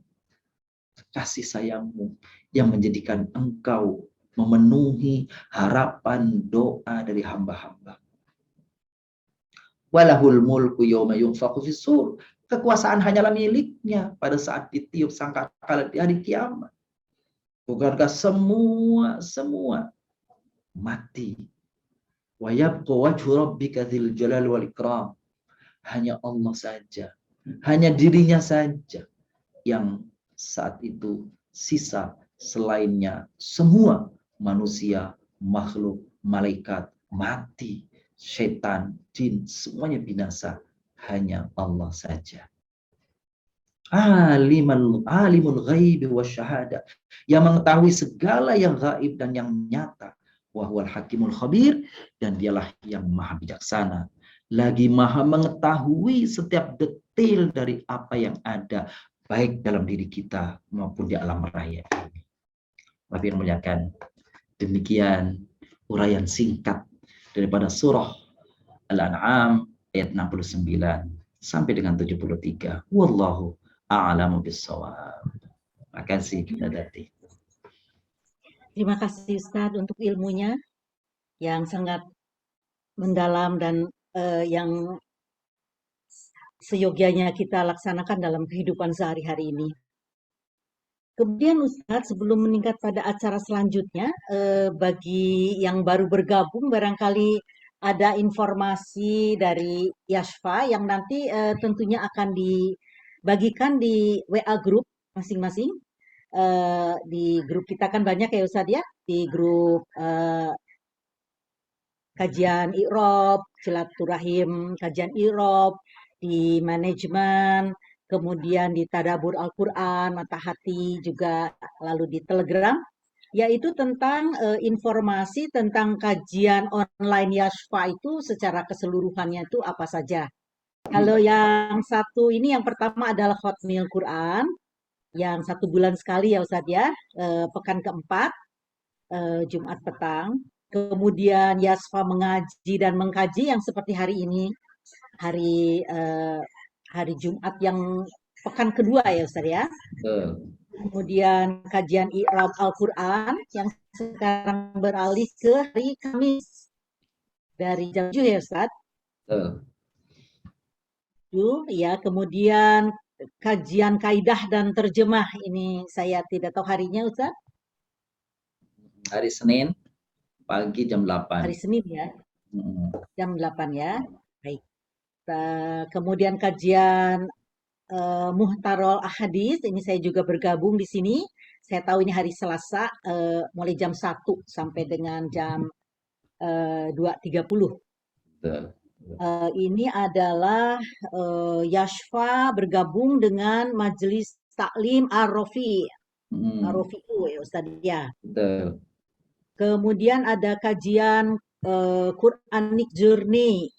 kasih sayangmu yang menjadikan engkau memenuhi harapan doa dari hamba-hamba. Walahul mulku yawma yunfakhu fis-sur. Kekuasaan hanyalah miliknya pada saat ditiup sangkakala di hari kiamat. Bukankah semua mati? Wa yabqa wajhu rabbika dzil jalali wal ikram. Hanya Allah saja, hanya dirinya saja yang saat itu sisa, selainnya semua manusia, makhluk, malaikat mati, setan, jin, semuanya binasa, hanya Allah saja. Alimul ghaibi wasyahada, yang mengetahui segala yang gaib dan yang nyata. Wa huwal hakimul khabir, dan dialah yang maha bijaksana, lagi maha mengetahui setiap detail dari apa yang ada, baik dalam diri kita maupun di alam raya ini. Tapi yang muliakan, demikian uraian singkat daripada surah Al-An'am ayat 69 sampai dengan 73. Wallahu a'lamu bissawab. Makasih kita Dati. Terima kasih Ustadz untuk ilmunya yang sangat mendalam dan yang seyogianya kita laksanakan dalam kehidupan sehari-hari ini. Kemudian Ustadz, sebelum meningkat pada acara selanjutnya, bagi yang baru bergabung barangkali ada informasi dari Yashfa yang nanti tentunya akan dibagikan di WA group masing-masing. Di grup kita kan banyak ya Ustadz ya, di grup kajian I'rab, silaturahim kajian I'rab, di manajemen, kemudian di Tadabbur Al-Quran, Mata Hati juga, lalu di Telegram, yaitu tentang informasi tentang kajian online Yashfa itu secara keseluruhannya itu apa saja. Kalau yang satu ini, yang pertama adalah Khotmil Quran, yang 1 bulan sekali ya Ustadz ya, pekan keempat, Jumat petang. Kemudian Yashfa mengaji dan mengkaji yang seperti hari ini, hari Jumat yang pekan kedua ya Ustadz ya. Kemudian kajian I'rab Al-Quran yang sekarang beralih ke hari Kamis dari jam 7 ya Ustadz. Ya, kemudian kajian kaidah dan terjemah, ini saya tidak tahu harinya Ustaz. Hari Senin pagi jam 8. Hari Senin ya. Jam 8 ya. Baik. Kemudian kajian Muhtarol Ahadits, ini saya juga bergabung di sini. Saya tahu ini hari Selasa mulai jam 1 sampai dengan jam 2.30. Ini adalah Yashfa bergabung dengan Majelis Taklim Ar-Rafi. Ar-Rafi'u ya Ustaz ya. Kemudian ada kajian Quranic Journey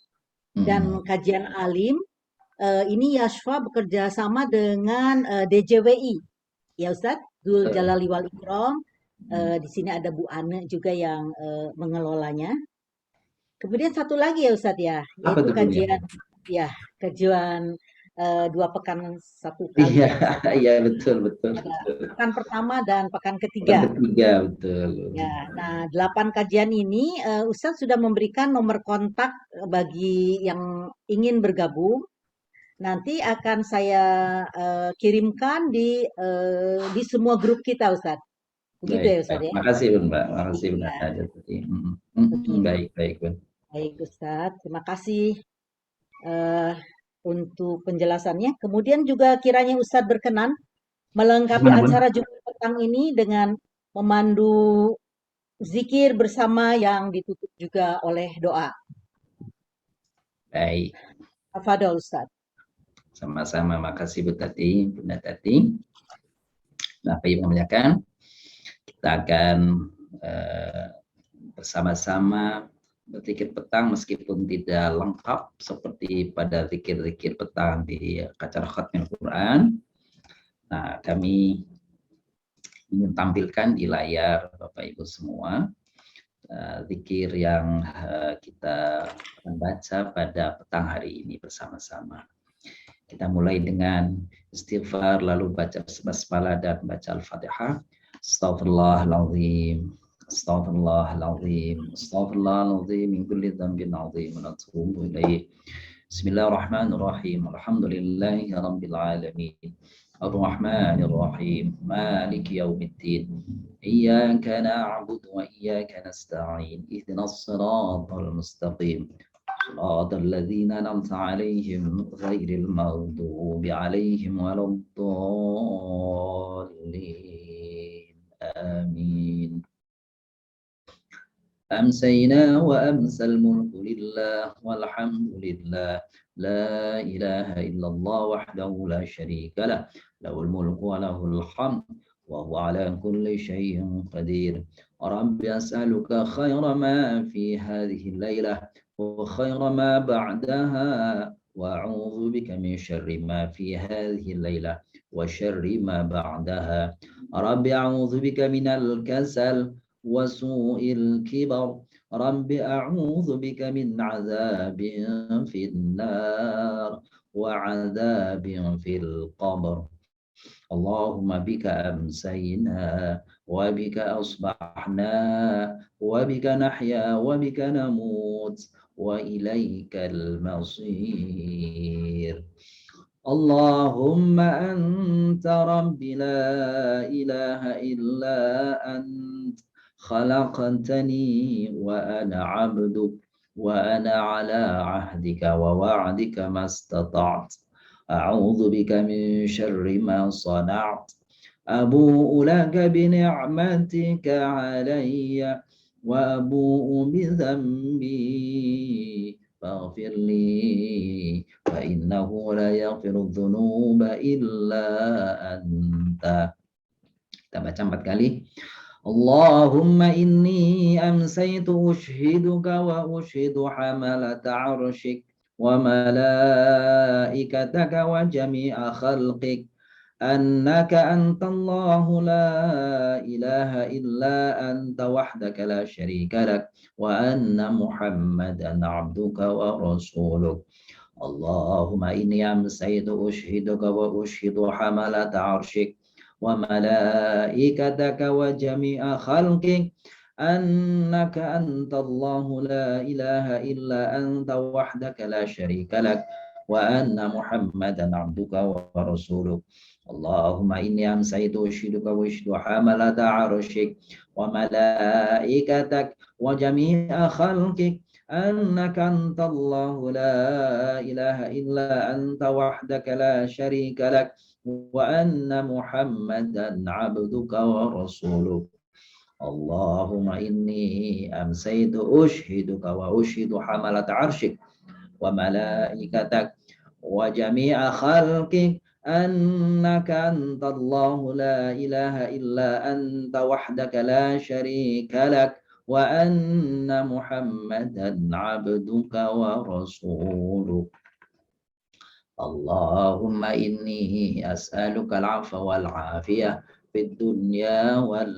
dan kajian alim. Ini Yashfa bekerja sama dengan DJWI. Ya Ustaz, Dzul Jalali wal Ikram. Di sini ada Bu Ane juga yang mengelolanya. Kemudian satu lagi ya Ustadz ya, yaitu kajian 2 pekan 1 kali Iya, ya Ustaz. iya betul betul Ada betul. pekan pertama dan pekan Pekan ketiga. ketiga betul. Ya, nah 8 kajian ini Ustadz sudah memberikan nomor kontak bagi yang ingin bergabung. Nanti akan saya kirimkan di semua grup kita Ustadz. Begitu Baik, ya baik. Ustadz ya? Makasih Bun, Mbak. Makasih Bun Iya, Hajati. begitu. Baik, baik Bun. Baik Ustadz, terima kasih eh, untuk penjelasannya. Kemudian juga kiranya Ustadz berkenan melengkapi Gimana Bun? acara Jumat petang ini dengan memandu zikir bersama yang ditutup juga oleh doa. Baik, Tafadhol Ustaz. sama-sama. Makasih Bu Tati, Bunda Tati. Nah, Pak Ibu memuliakan, kita akan bersama-sama berzikir petang meskipun tidak lengkap seperti pada zikir-zikir petang di acara khatmil Quran. Nah, kami ingin tampilkan di layar Bapak Ibu semua zikir yang kita akan baca pada petang hari ini bersama-sama. Kita mulai dengan istighfar, lalu baca basmalah dan baca Al-Fatihah. Astaghfirullahaladzim, astaghfirullahaladzim, astaghfirullahaladzim min kulli dhanbin 'azim wa atubu ilaih. Bismillahirrahmanirrahim. Alhamdulillahi rabbil alamin. Ar-Rahmanir Rahim. Maliki yaumiddin. Iyyaka na'budu wa iyyaka nasta'in. Ihdinas siratal mustaqim. صراط الذين أنعمت عليهم غير المغضوب عليهم ولا الضالين آمين. أمسينا وأمسى الملك لله والحمد لله لا إله إلا الله وحده لا شريك له له الملك وله الحمد وهو على كل شيء قدير. رب أسألك خير ما في هذه الليلة وخير ما بعدها وأعوذ بك من شر ما في هذه الليلة وشر ما بعدها. رب أعوذ بك من الكسل وسوء الكبر. رب أعوذ بك من عذاب في النار وعذاب في القبر. اللهم بك أمسينا وبك أصبحنا وبك نحيا وبك نموت وإليك المصير. اللهم أنت ربي لا إله إلا أنت خلقتني وأنا عبدك وأنا على عهدك ووعدك ما استطعت. أعوذ بك من شر ما صنعت. أبوء لك بنعمتك علي وأبوء بذنبي فاغفر لي فإنه لا يغفر الذنوب إلا أنت. Kita baca 4 kali. Allahumma inni amsaytu ushiduka wa ushidu hamalata arshik wa malaikataka wa jami'a khalqik annaka antallahu la ilaha illa anta wahdaka la syarika lak wa anna muhammadan abduka wa rasuluk. Allahumma inni amsaytu ushiduka wa ushidu hamalata arshik wa malaikataka wa jami'a khalqik annaka antallahu la ilaha illa anta wahdaka la syarika lak wa anna muhammadan abduka wa rasuluk. Allahumma inni amsaytu ushiduka wa ushidu hamalata arshik wa malaikatak wa jami'a khalqik annaka antallahu la ilaha illa anta wahdaka la syarika lak wa anna muhammadan abduka wa rasuluk. Allahumma inni amsaytu ushiduka wa ushidu hamalat arshik wa malaikatak wa jami'a khalqik annaka antallahu la ilaha illa anta wahdaka la syarika lak wa anna muhammadan abduka wa rasuluk. Allahumma inni as'aluka al-'afwa wal 'afiyah fid dunya wal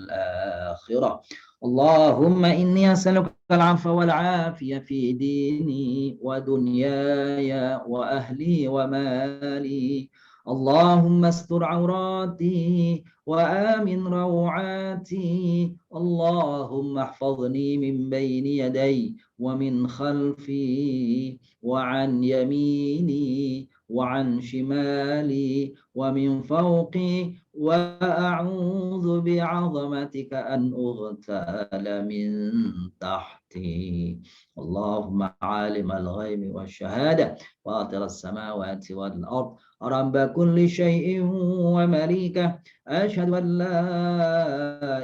akhirah. اللهم إني أسألك العفو والعافية في ديني ودنياي وأهلي ومالي. اللهم استر عوراتي وآمن روعاتي. اللهم احفظني من بين يدي ومن خلفي وعن يميني وعن شمالي ومن فوقي، وأعوذ بعظمتك أن أغتال من تحتي. اللهم عالم الغيب والشهادة فاطر السماوات والأرض رب كل شيء ومليكه، أشهد أن لا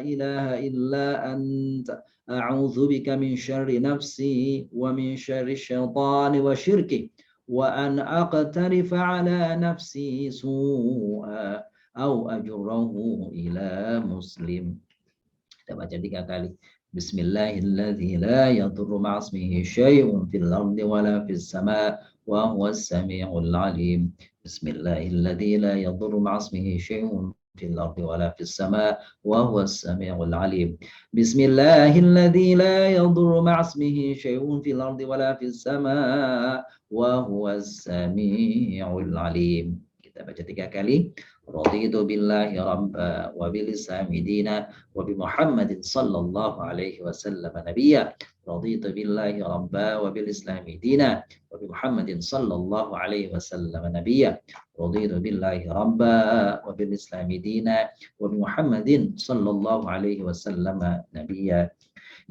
إله إلا أنت، أعوذ بك من شر نفسي ومن شر الشيطان وشركه، وأن أقترف على نفسي سوءا أو أجره إلى مسلم. Kita baca 3 kali. Bismillahilladzi la yadurru ma'asmihi syai'un fil ardi wala fis sama' wa huwas sami'ul alim. Bismillahilladzi la yadurru ma'asmihi syai'un fil ardi wala fis sama' wa huwas sami'ul alim. Bismillahilladzi la yadurru ma'asmihi syai'un fil ardi wala fis sama' wa huwas sami'ul alim. Kita baca 3 kali. Raditu billahi rabba wa bil islami dina wa bi Muhammadin sallallahu alaihi wasallam nabiyya. Raditu billahi rabba wa bil islami dina wa bi Muhammadin sallallahu alaihi wasallam nabiyya. Raditu billahi rabba wa bil islami dina wa bi Muhammadin sallallahu alaihi wasallam nabiyya.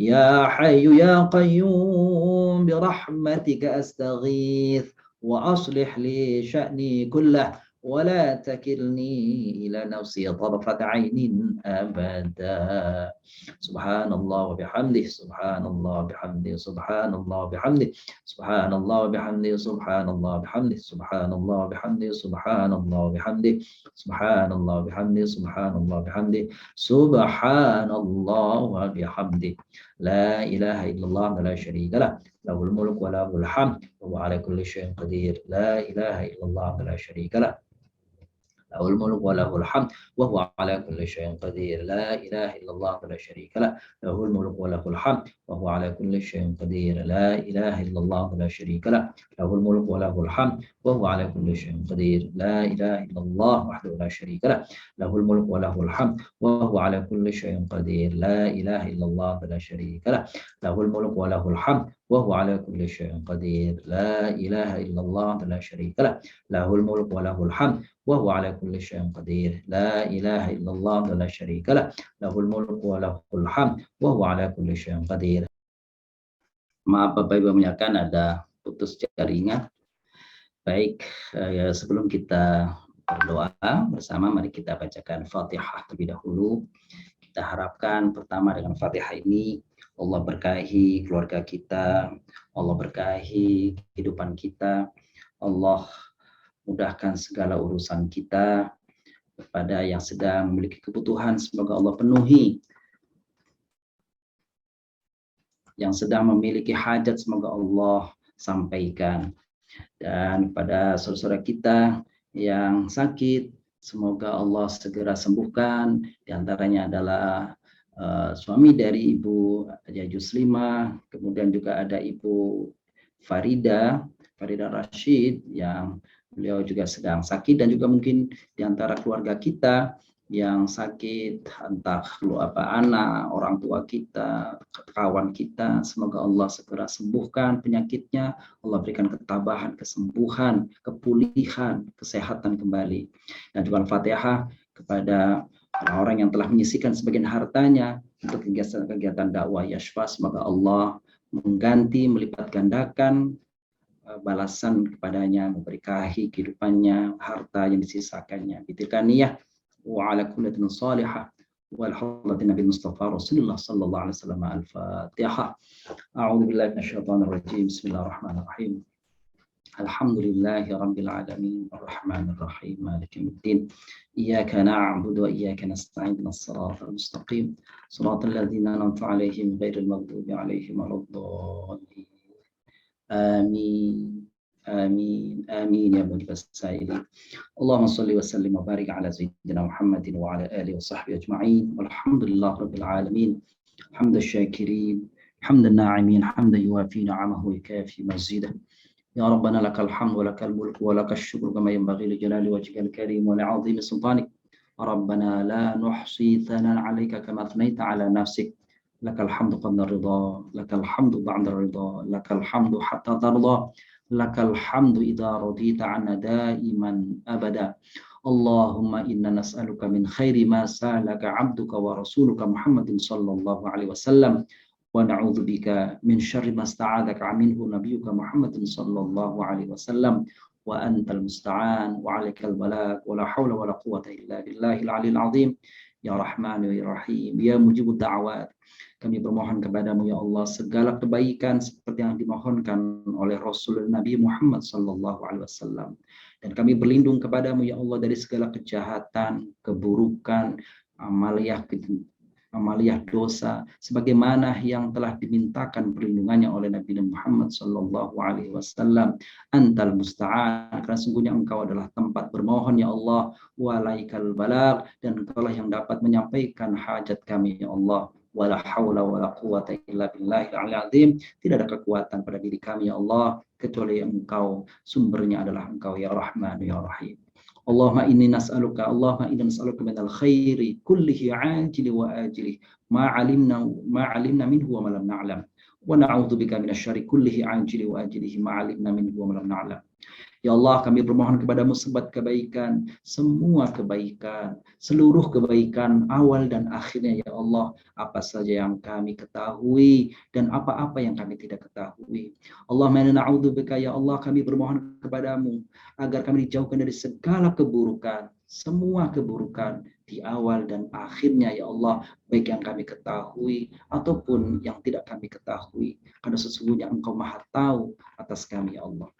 Ya hayyu ya qayyum bi rahmatika astaghith wa aslih li sya'ni kullah ولا تكلني إلى نفسي طرفة عين أبدا. سبحان الله وبحمده سبحان الله وبحمده سبحان الله وبحمده سبحان الله وبحمده سبحان الله وبحمده سبحان الله وبحمده سبحان الله وبحمده سبحان الله وبحمده سبحان الله وبحمده سبحان الله وبحمده. لا إله إلا الله لا شريك له له الملك وله الحمد وهو على كل شيء قدير. لا إله إلا الله لا شريك له له الملك وله الحمد وهو على كل شيء قدير. لا إله إلا الله لا شريك له له الملك وله الحمد وهو على كل شيء قدير. لا إله إلا الله لا شريك له له الملك وله الحمد وهو على كل شيء قدير. لا إله إلا الله وحده لا شريك له له الملك وله الحمد وهو على كل شيء قدير. لا إله إلا الله لا شريك له له الملك وله الحمد وهو على كل شيء قدير. لا إله إلا الله لا شريك له له الملك وله الحمد وهو على كل شيء قدير. لا إله إلا الله لا شريك له له الملك وله الحمد وهو على كل شيء قدير. Maaf Bapak Ibu menyatakan ada putus jaringan. Baik, sebelum kita berdoa bersama, mari kita bacakan Fatihah terlebih dahulu. Kita harapkan pertama dengan Fatihah ini Allah berkahi keluarga kita, Allah berkahi kehidupan kita, Allah mudahkan segala urusan kita. Kepada yang sedang memiliki kebutuhan, semoga Allah penuhi. Yang sedang memiliki hajat, semoga Allah sampaikan. Dan pada saudara-saudara kita yang sakit, semoga Allah segera sembuhkan. Di antaranya adalah suami dari Ibu Haja Juslimah, kemudian juga ada Ibu Farida Rashid yang beliau juga sedang sakit, dan juga mungkin di antara keluarga kita yang sakit, entah anak, orang tua kita, kawan kita, semoga Allah segera sembuhkan penyakitnya, Allah berikan ketabahan, kesembuhan, kepulihan, kesehatan kembali. Dan juga Al-Fatihah kepada orang-orang yang telah menyisihkan sebagian hartanya untuk kegiatan dakwah Yashfa, semoga Allah mengganti, melipat gandakan balasan kepadanya, memberkahi kehidupannya, harta yang disisakannya. Bitilkaniyah wa ala kullatin salihah wal hadratin Nabi Mustafa Rasulullah sallallahu alaihi wasallam. Al-Fatihah. A'udzu billahi minasyaitonir rajim. Bismillahirrahmanirrahim. Alhamdulillahi rabbil alamin arrahmanir rahim maliki yaumiddin. Iyyaka na'budu wa iyyaka nasta'in. Ihdinas siratal mustaqim. Shiratal ladzina an'amta 'alaihim ghairil maghdubi 'alaihim waladdallin. Amin. Amin. Amin ya mujibas sa'ilin. Allahumma salli wa sallim wa barik ala sayyidina Muhammadin wa ala alihi wa sahbihi ajma'in. Walhamdulillah rabbil alamin. حمد الشاكرين حمد الناعمين حمدا يوافي نعمه ويكافي مزيده. يا ربنا لك الحمد ولك الملك ولك الشكر كما ينبغي لجلال وجهك الكريم ولعظيم سلطانك. ربنا لا نحصي ثناء عليك كما أثنيت على نفسك. لك الحمد قبل الرضا، لك الحمد بعد الرضا، لك الحمد حتى ترضى، لك الحمد إذا رضيت عنا دائما أبدا. اللهم إنا نسألك من خير ما سألك عبدك ورسولك محمد صلى الله عليه وسلم، ونعوذ بك من شر ما استعاذك منه نبيك محمد صلى الله عليه وسلم، وأنت المستعان وعليك البلاغ ولا حول ولا قوة إلا بالله العلي العظيم. Ya Rahman ya Rahim, ya Mujibud Da'awat, kami bermohon kepadamu ya Allah segala kebaikan seperti yang dimohonkan oleh Rasul Nabi Muhammad sallallahu alaihi wasallam, dan kami berlindung kepadamu ya Allah dari segala kejahatan, keburukan, amaliyah dosa sebagaimana yang telah dimintakan perlindungannya oleh Nabi Muhammad sallallahu alaihi wasallam. Antal musta'an, karena sungguhnya engkau adalah tempat bermohon ya Allah, walaikal balagh, dan engkaulah yang dapat menyampaikan hajat kami ya Allah. Wala haula wala quwata illa billahil aliyil azim. Tidak ada kekuatan pada diri kami ya Allah kecuali engkau, sumbernya adalah engkau ya Rahman ya Rahim. Allahumma inni nas'aluka minal khairi kullihi ajili wa ajili ma alimna minhu wa ma lam na'lam, wa na'udzubika minasyarri kullihi ajili wa ajlihi ma alimna minhu wa ma lam na'lam. Ya Allah, kami bermohon kepadamu sebat kebaikan, semua kebaikan, seluruh kebaikan awal dan akhirnya ya Allah, apa saja yang kami ketahui dan apa-apa yang kami tidak ketahui. Allahumma inna na'udzubika ya Allah, kami bermohon kepadamu agar kami dijauhkan dari segala keburukan, semua keburukan di awal dan akhirnya ya Allah, baik yang kami ketahui ataupun yang tidak kami ketahui, karena sesungguhnya Engkau Maha tahu atas kami ya Allah.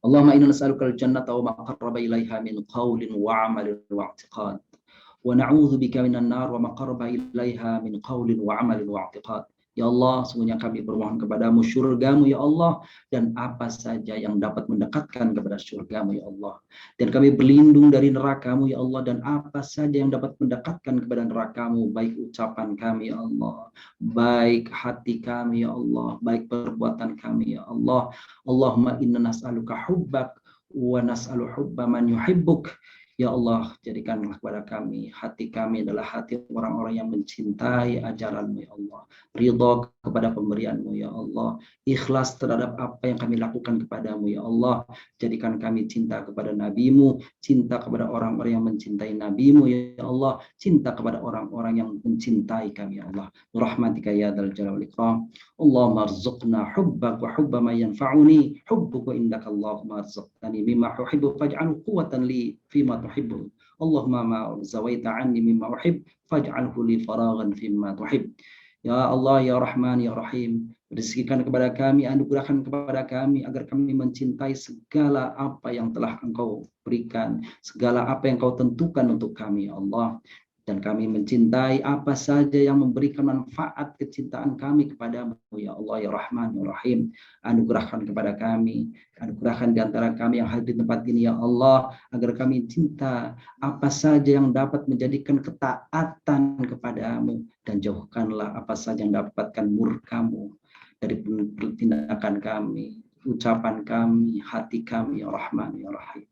Allahumma inna nas'aluka al-jannata wa ma qarraba ilaiha min qawlin wa 'amalin wa i'tiqad, wa na'udzu bika minan nar wa ma qarraba ilaiha min qawlin wa 'amalin wa i'tiqad. Ya Allah, sungguhnya kami bermohon kepadamu syurgamu ya Allah, dan apa saja yang dapat mendekatkan kepada syurgamu ya Allah. Dan kami berlindung dari nerakamu ya Allah, dan apa saja yang dapat mendekatkan kepada nerakamu, baik ucapan kami ya Allah, baik hati kami ya Allah, baik perbuatan kami ya Allah. Allahumma inna nas'aluka hubbak wa nas'alu hubba man yuhibbuk. Ya Allah, jadikanlah kepada kami, hati kami adalah hati orang-orang yang mencintai ajaran-Mu ya Allah. Ridha kepada pemberian-Mu ya Allah. Ikhlas terhadap apa yang kami lakukan kepadamu ya Allah. Jadikan kami cinta kepada Nabi-Mu, cinta kepada orang-orang yang mencintai Nabi-Mu ya Allah. Cinta kepada orang-orang yang mencintai kami ya Allah. Rahmatika ya dzal jalali wal ikram. Allahumma arzuqna hubbak wa hubba ma yanfa'uni, hubbuka indaka Allahumma arzuqtani mimma uhibbu faj'alhu quwwatan li fima tuhibbu. Allahumma ma zawaita anni mimma uhib faj'alhu li faraghan fima tuhib. Ya Allah ya Rahman ya Rahim, rezekikan kepada kami, anugerahkan kepada kami agar kami mencintai segala apa yang telah Engkau berikan, segala apa yang Engkau tentukan untuk kami ya Allah. Dan kami mencintai apa saja yang memberikan manfaat kecintaan kami kepadamu ya Allah ya Rahman ya Rahim. Anugerahkan kepada kami, anugerahkan di antara kami yang hadir di tempat ini ya Allah, agar kami cinta apa saja yang dapat menjadikan ketaatan kepadamu, dan jauhkanlah apa saja yang dapatkan murkamu dari tindakan kami, ucapan kami, hati kami ya Rahman ya Rahim.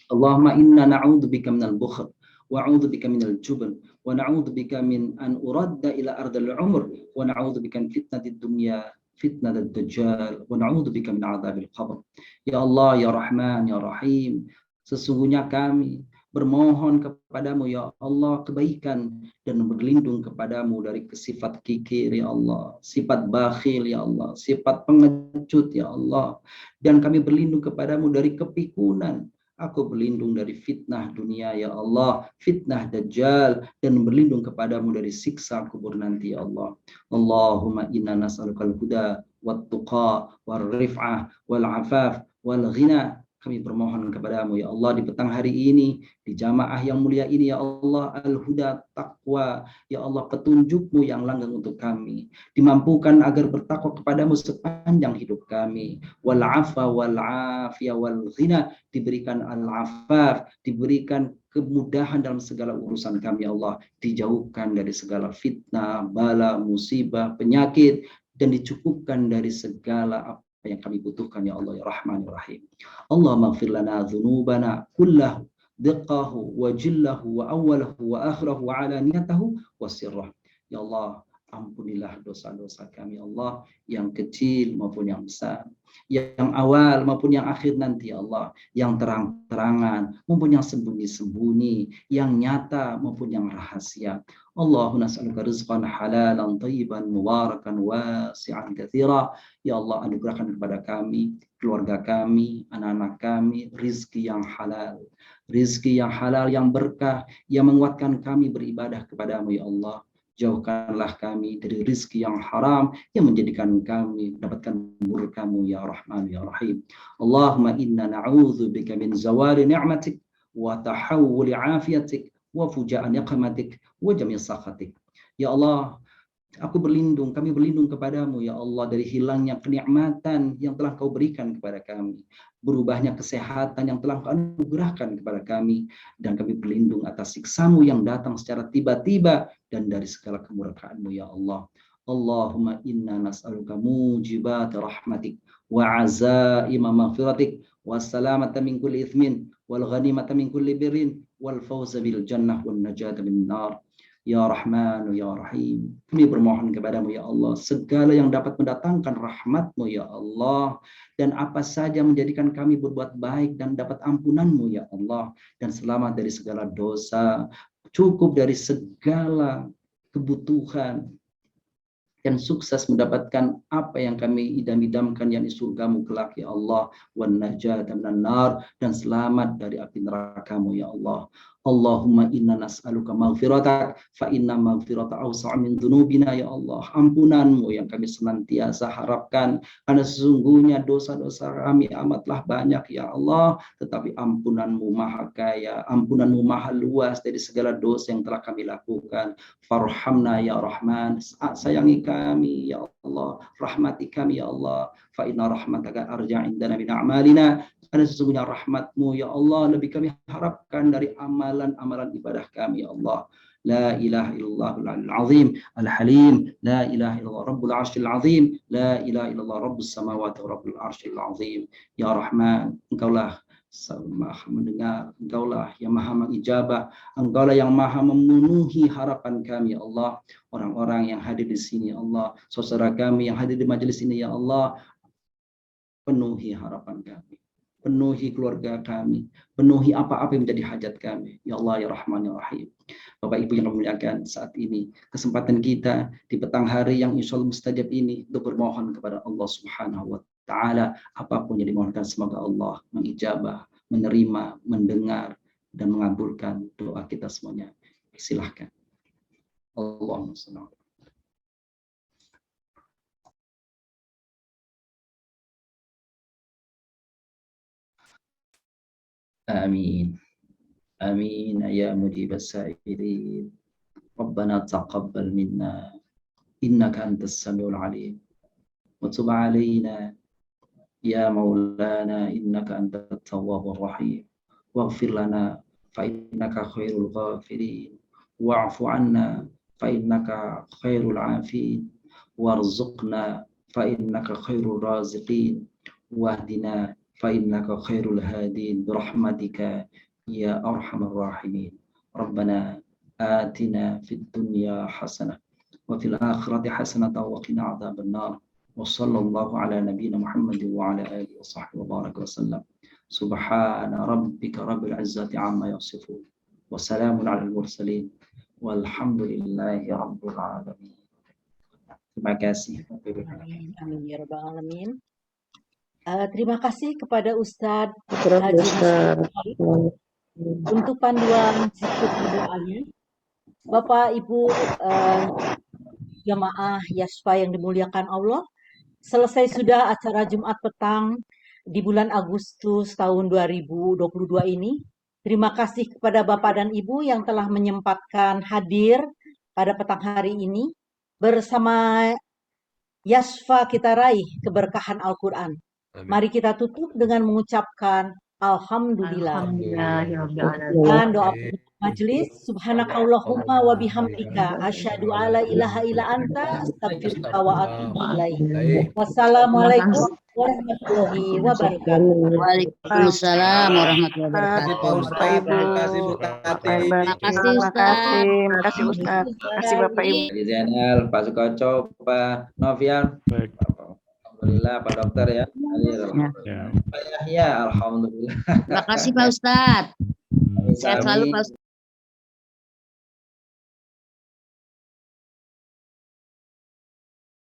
Allahumma inna na'udzubika minal bukhl وأعوذ بك من الجبن ونعوذ بك من أن أرد إلى أرض العمر ونعوذ بك من فتنة الدنيا فتنة الدجال ونعوذ بك من عذاب القبر. Ya Allah ya Rahman ya Rahim, sesungguhnya kami bermohon kepadamu ya Allah kebaikan dan berlindung kepadamu dari sifat kikir ya Allah, sifat bakhil ya Allah, sifat pengecut ya Allah, dan kami berlindung kepadamu dari kepikunan. Aku berlindung dari fitnah dunia ya Allah, fitnah dajjal, dan berlindung kepadamu dari siksa kubur nanti ya Allah. Allahumma inna nas'alukal huda wat tuqa war rif'ah wal afaf wal ghina. Kami bermohon kepadamu ya Allah di petang hari ini, di jamaah yang mulia ini ya Allah, al-huda, taqwa ya Allah, petunjuk-Mu yang langgeng untuk kami, dimampukan agar bertakwa kepadamu sepanjang hidup kami, wal afa wal afiyah wal ghina, diberikan al-afaf, diberikan kemudahan dalam segala urusan kami ya Allah, dijauhkan dari segala fitnah, bala, musibah, penyakit, dan dicukupkan dari segala apa yang kami butuhkan ya Allah ya Rahman ya Rahim. Allahumma ighfir lana dzunubana kullahu diqqahu wa jillahu wa awwalahu wa akhirahu wa alaniyatahu wa sirrah. Ya Allah, ampunilah dosa-dosa kami ya Allah, yang kecil maupun yang besar, yang awal maupun yang akhir nanti ya Allah, yang terang-terangan maupun yang sembunyi-sembunyi, yang nyata maupun yang rahasia. Allahumma nas'aluka rizqan halalan thayyiban mubarakan wasi'an katsira. Ya Allah, anugerahkan kepada kami, keluarga kami, anak-anak kami rizki yang halal, rizki yang halal yang berkah, yang menguatkan kami beribadah kepadamu ya Allah. Jauhkanlah kami dari rizki yang haram yang menjadikan kami mendapatkan murka-Mu ya Rahman ya Rahim. Allahumma inna na'udzubika min zawali ni'matik wa tahawuli afiatik wa fujaan niqmatik wa jami' sakhatik. Ya Allah, kami berlindung kepadamu ya Allah dari hilangnya kenikmatan yang telah Kau berikan kepada kami, berubahnya kesehatan yang telah Kau anugerahkan kepada kami, dan kami berlindung atas siksa-Mu yang datang secara tiba-tiba dan dari segala kemurkaan-Mu ya Allah. Allahumma inna nas'aluka mujibat rahmatik wa azaima maghfiratik wa salamata min kulli ithmin wal ghanimata min kulli birrin wal fawza bil jannah wan najata min nar. Ya Rahman, Ya Rahim, kami bermohon kepadamu ya Allah, segala yang dapat mendatangkan rahmat-Mu ya Allah, dan apa saja menjadikan kami berbuat baik dan dapat ampunan-Mu ya Allah, dan selamat dari segala dosa, cukup dari segala kebutuhan, dan sukses mendapatkan apa yang kami idam-idamkan yang di surga-Mu kelak ya Allah, wan najat minan nar, dan selamat dari api neraka-Mu ya Allah. Allahumma inna nas'aluka maghfiratak fa inna maghfirata awsa' min dzunubina ya Allah. Ampunan-Mu yang kami senantiasa harapkan, karena sesungguhnya dosa-dosa kami amatlah banyak ya Allah, tetapi ampunan-Mu maha kaya, ampunan-Mu maha luas dari segala dosa yang telah kami lakukan. Farhamna ya Rahman, sayangi kami ya Allah, rahmati kami ya Allah. Fa inna rahmataka arja' indana min a'malina, karena sesungguhnya rahmat-Mu ya Allah lebih kami harapkan dari amalan-amalan ibadah kami ya Allah. La ilaha illallah al-azim al-halim, la ilaha illallah rabbul arsyil azim, la ilaha illallah rabbus samawati wa rabbul arsyil azim. Ya Rahman, Engkaulah maha mendengar, Engkaulah yang maha mengijabah, Engkaulah yang maha memenuhi harapan kami ya Allah. Orang-orang yang hadir di sini ya Allah, saudara kami yang hadir di majelis ini ya Allah, penuhi harapan kami, penuhi keluarga kami, penuhi apa-apa yang menjadi hajat kami ya Allah ya Rahman ya Rahim. Bapak Ibu yang memuliakan, saat ini kesempatan kita di petang hari yang insya Allah mustajab ini untuk bermohon kepada Allah Subhanahu wa Ta'ala, apapun yang dimohonkan semoga Allah mengijabah, menerima, mendengar, dan mengabulkan doa kita semuanya. Silahkan. Allahumma shalli ala Amin. Amin ya mujib as-sa'ilin. Rabbana taqabbal minna innaka antas samiul alim. Wa tub alaina ya maulana innaka antat tawwabur rahim. Waghfir lana fa innaka khairul ghafirin. Wa'fu 'anna fa innaka khairul 'afin. Warzuqna fa innaka khairul raziqin. Wahdina fa innaka khairul hadin birahmatika ya arhamar rahimin. Rabbana atina fid dunya hasanah wa fil akhirati hasanah wa qina adzaban nar. Wa sallallahu ala nabiyyina Muhammad wa ala alihi wa sahbihi wa baraka wa sallam. Subhana rabbika rabbil izzati amma yasifun. Wa salamun ala al-mursalin. Walhamdulillahi rabbil alamin. Terima kasih. Amin, amin ya rabbal alamin. Terima kasih kepada Ustadz Haji Nasrullah untuk panduan zikir berdoanya. Bapak Ibu jamaah Yashfa yang dimuliakan Allah, selesai sudah acara Jumat petang di bulan Agustus tahun 2022 ini. Terima kasih kepada Bapak dan Ibu yang telah menyempatkan hadir pada petang hari ini. Bersama Yashfa kita raih keberkahan Al-Quran. Mari kita tutup dengan mengucapkan Alhamdulillah. Alhamdulillah. Dan doa majelis, subhanakallahumma wa bihamdika asyhadu alla ilaha illa anta astaghfiruka wa atubu ilaik. Wassalamualaikum warahmatullahi wabarakatuh. Waalaikumsalam warahmatullahi Terima wabarakatuh. kasih Pak Ustaz, terima kasih Bu Tati. Makasih Ustaz. Makasih Ustaz. Makasih Bapak Ibu. Pak Zainal, Pak Sukoco, Pak Novian. Alhamdulillah Pak Dokter ya. Ya. Pak Yahya, alhamdulillah. Makasih Pak Ustaz. Sehat selalu Pak Ustaz.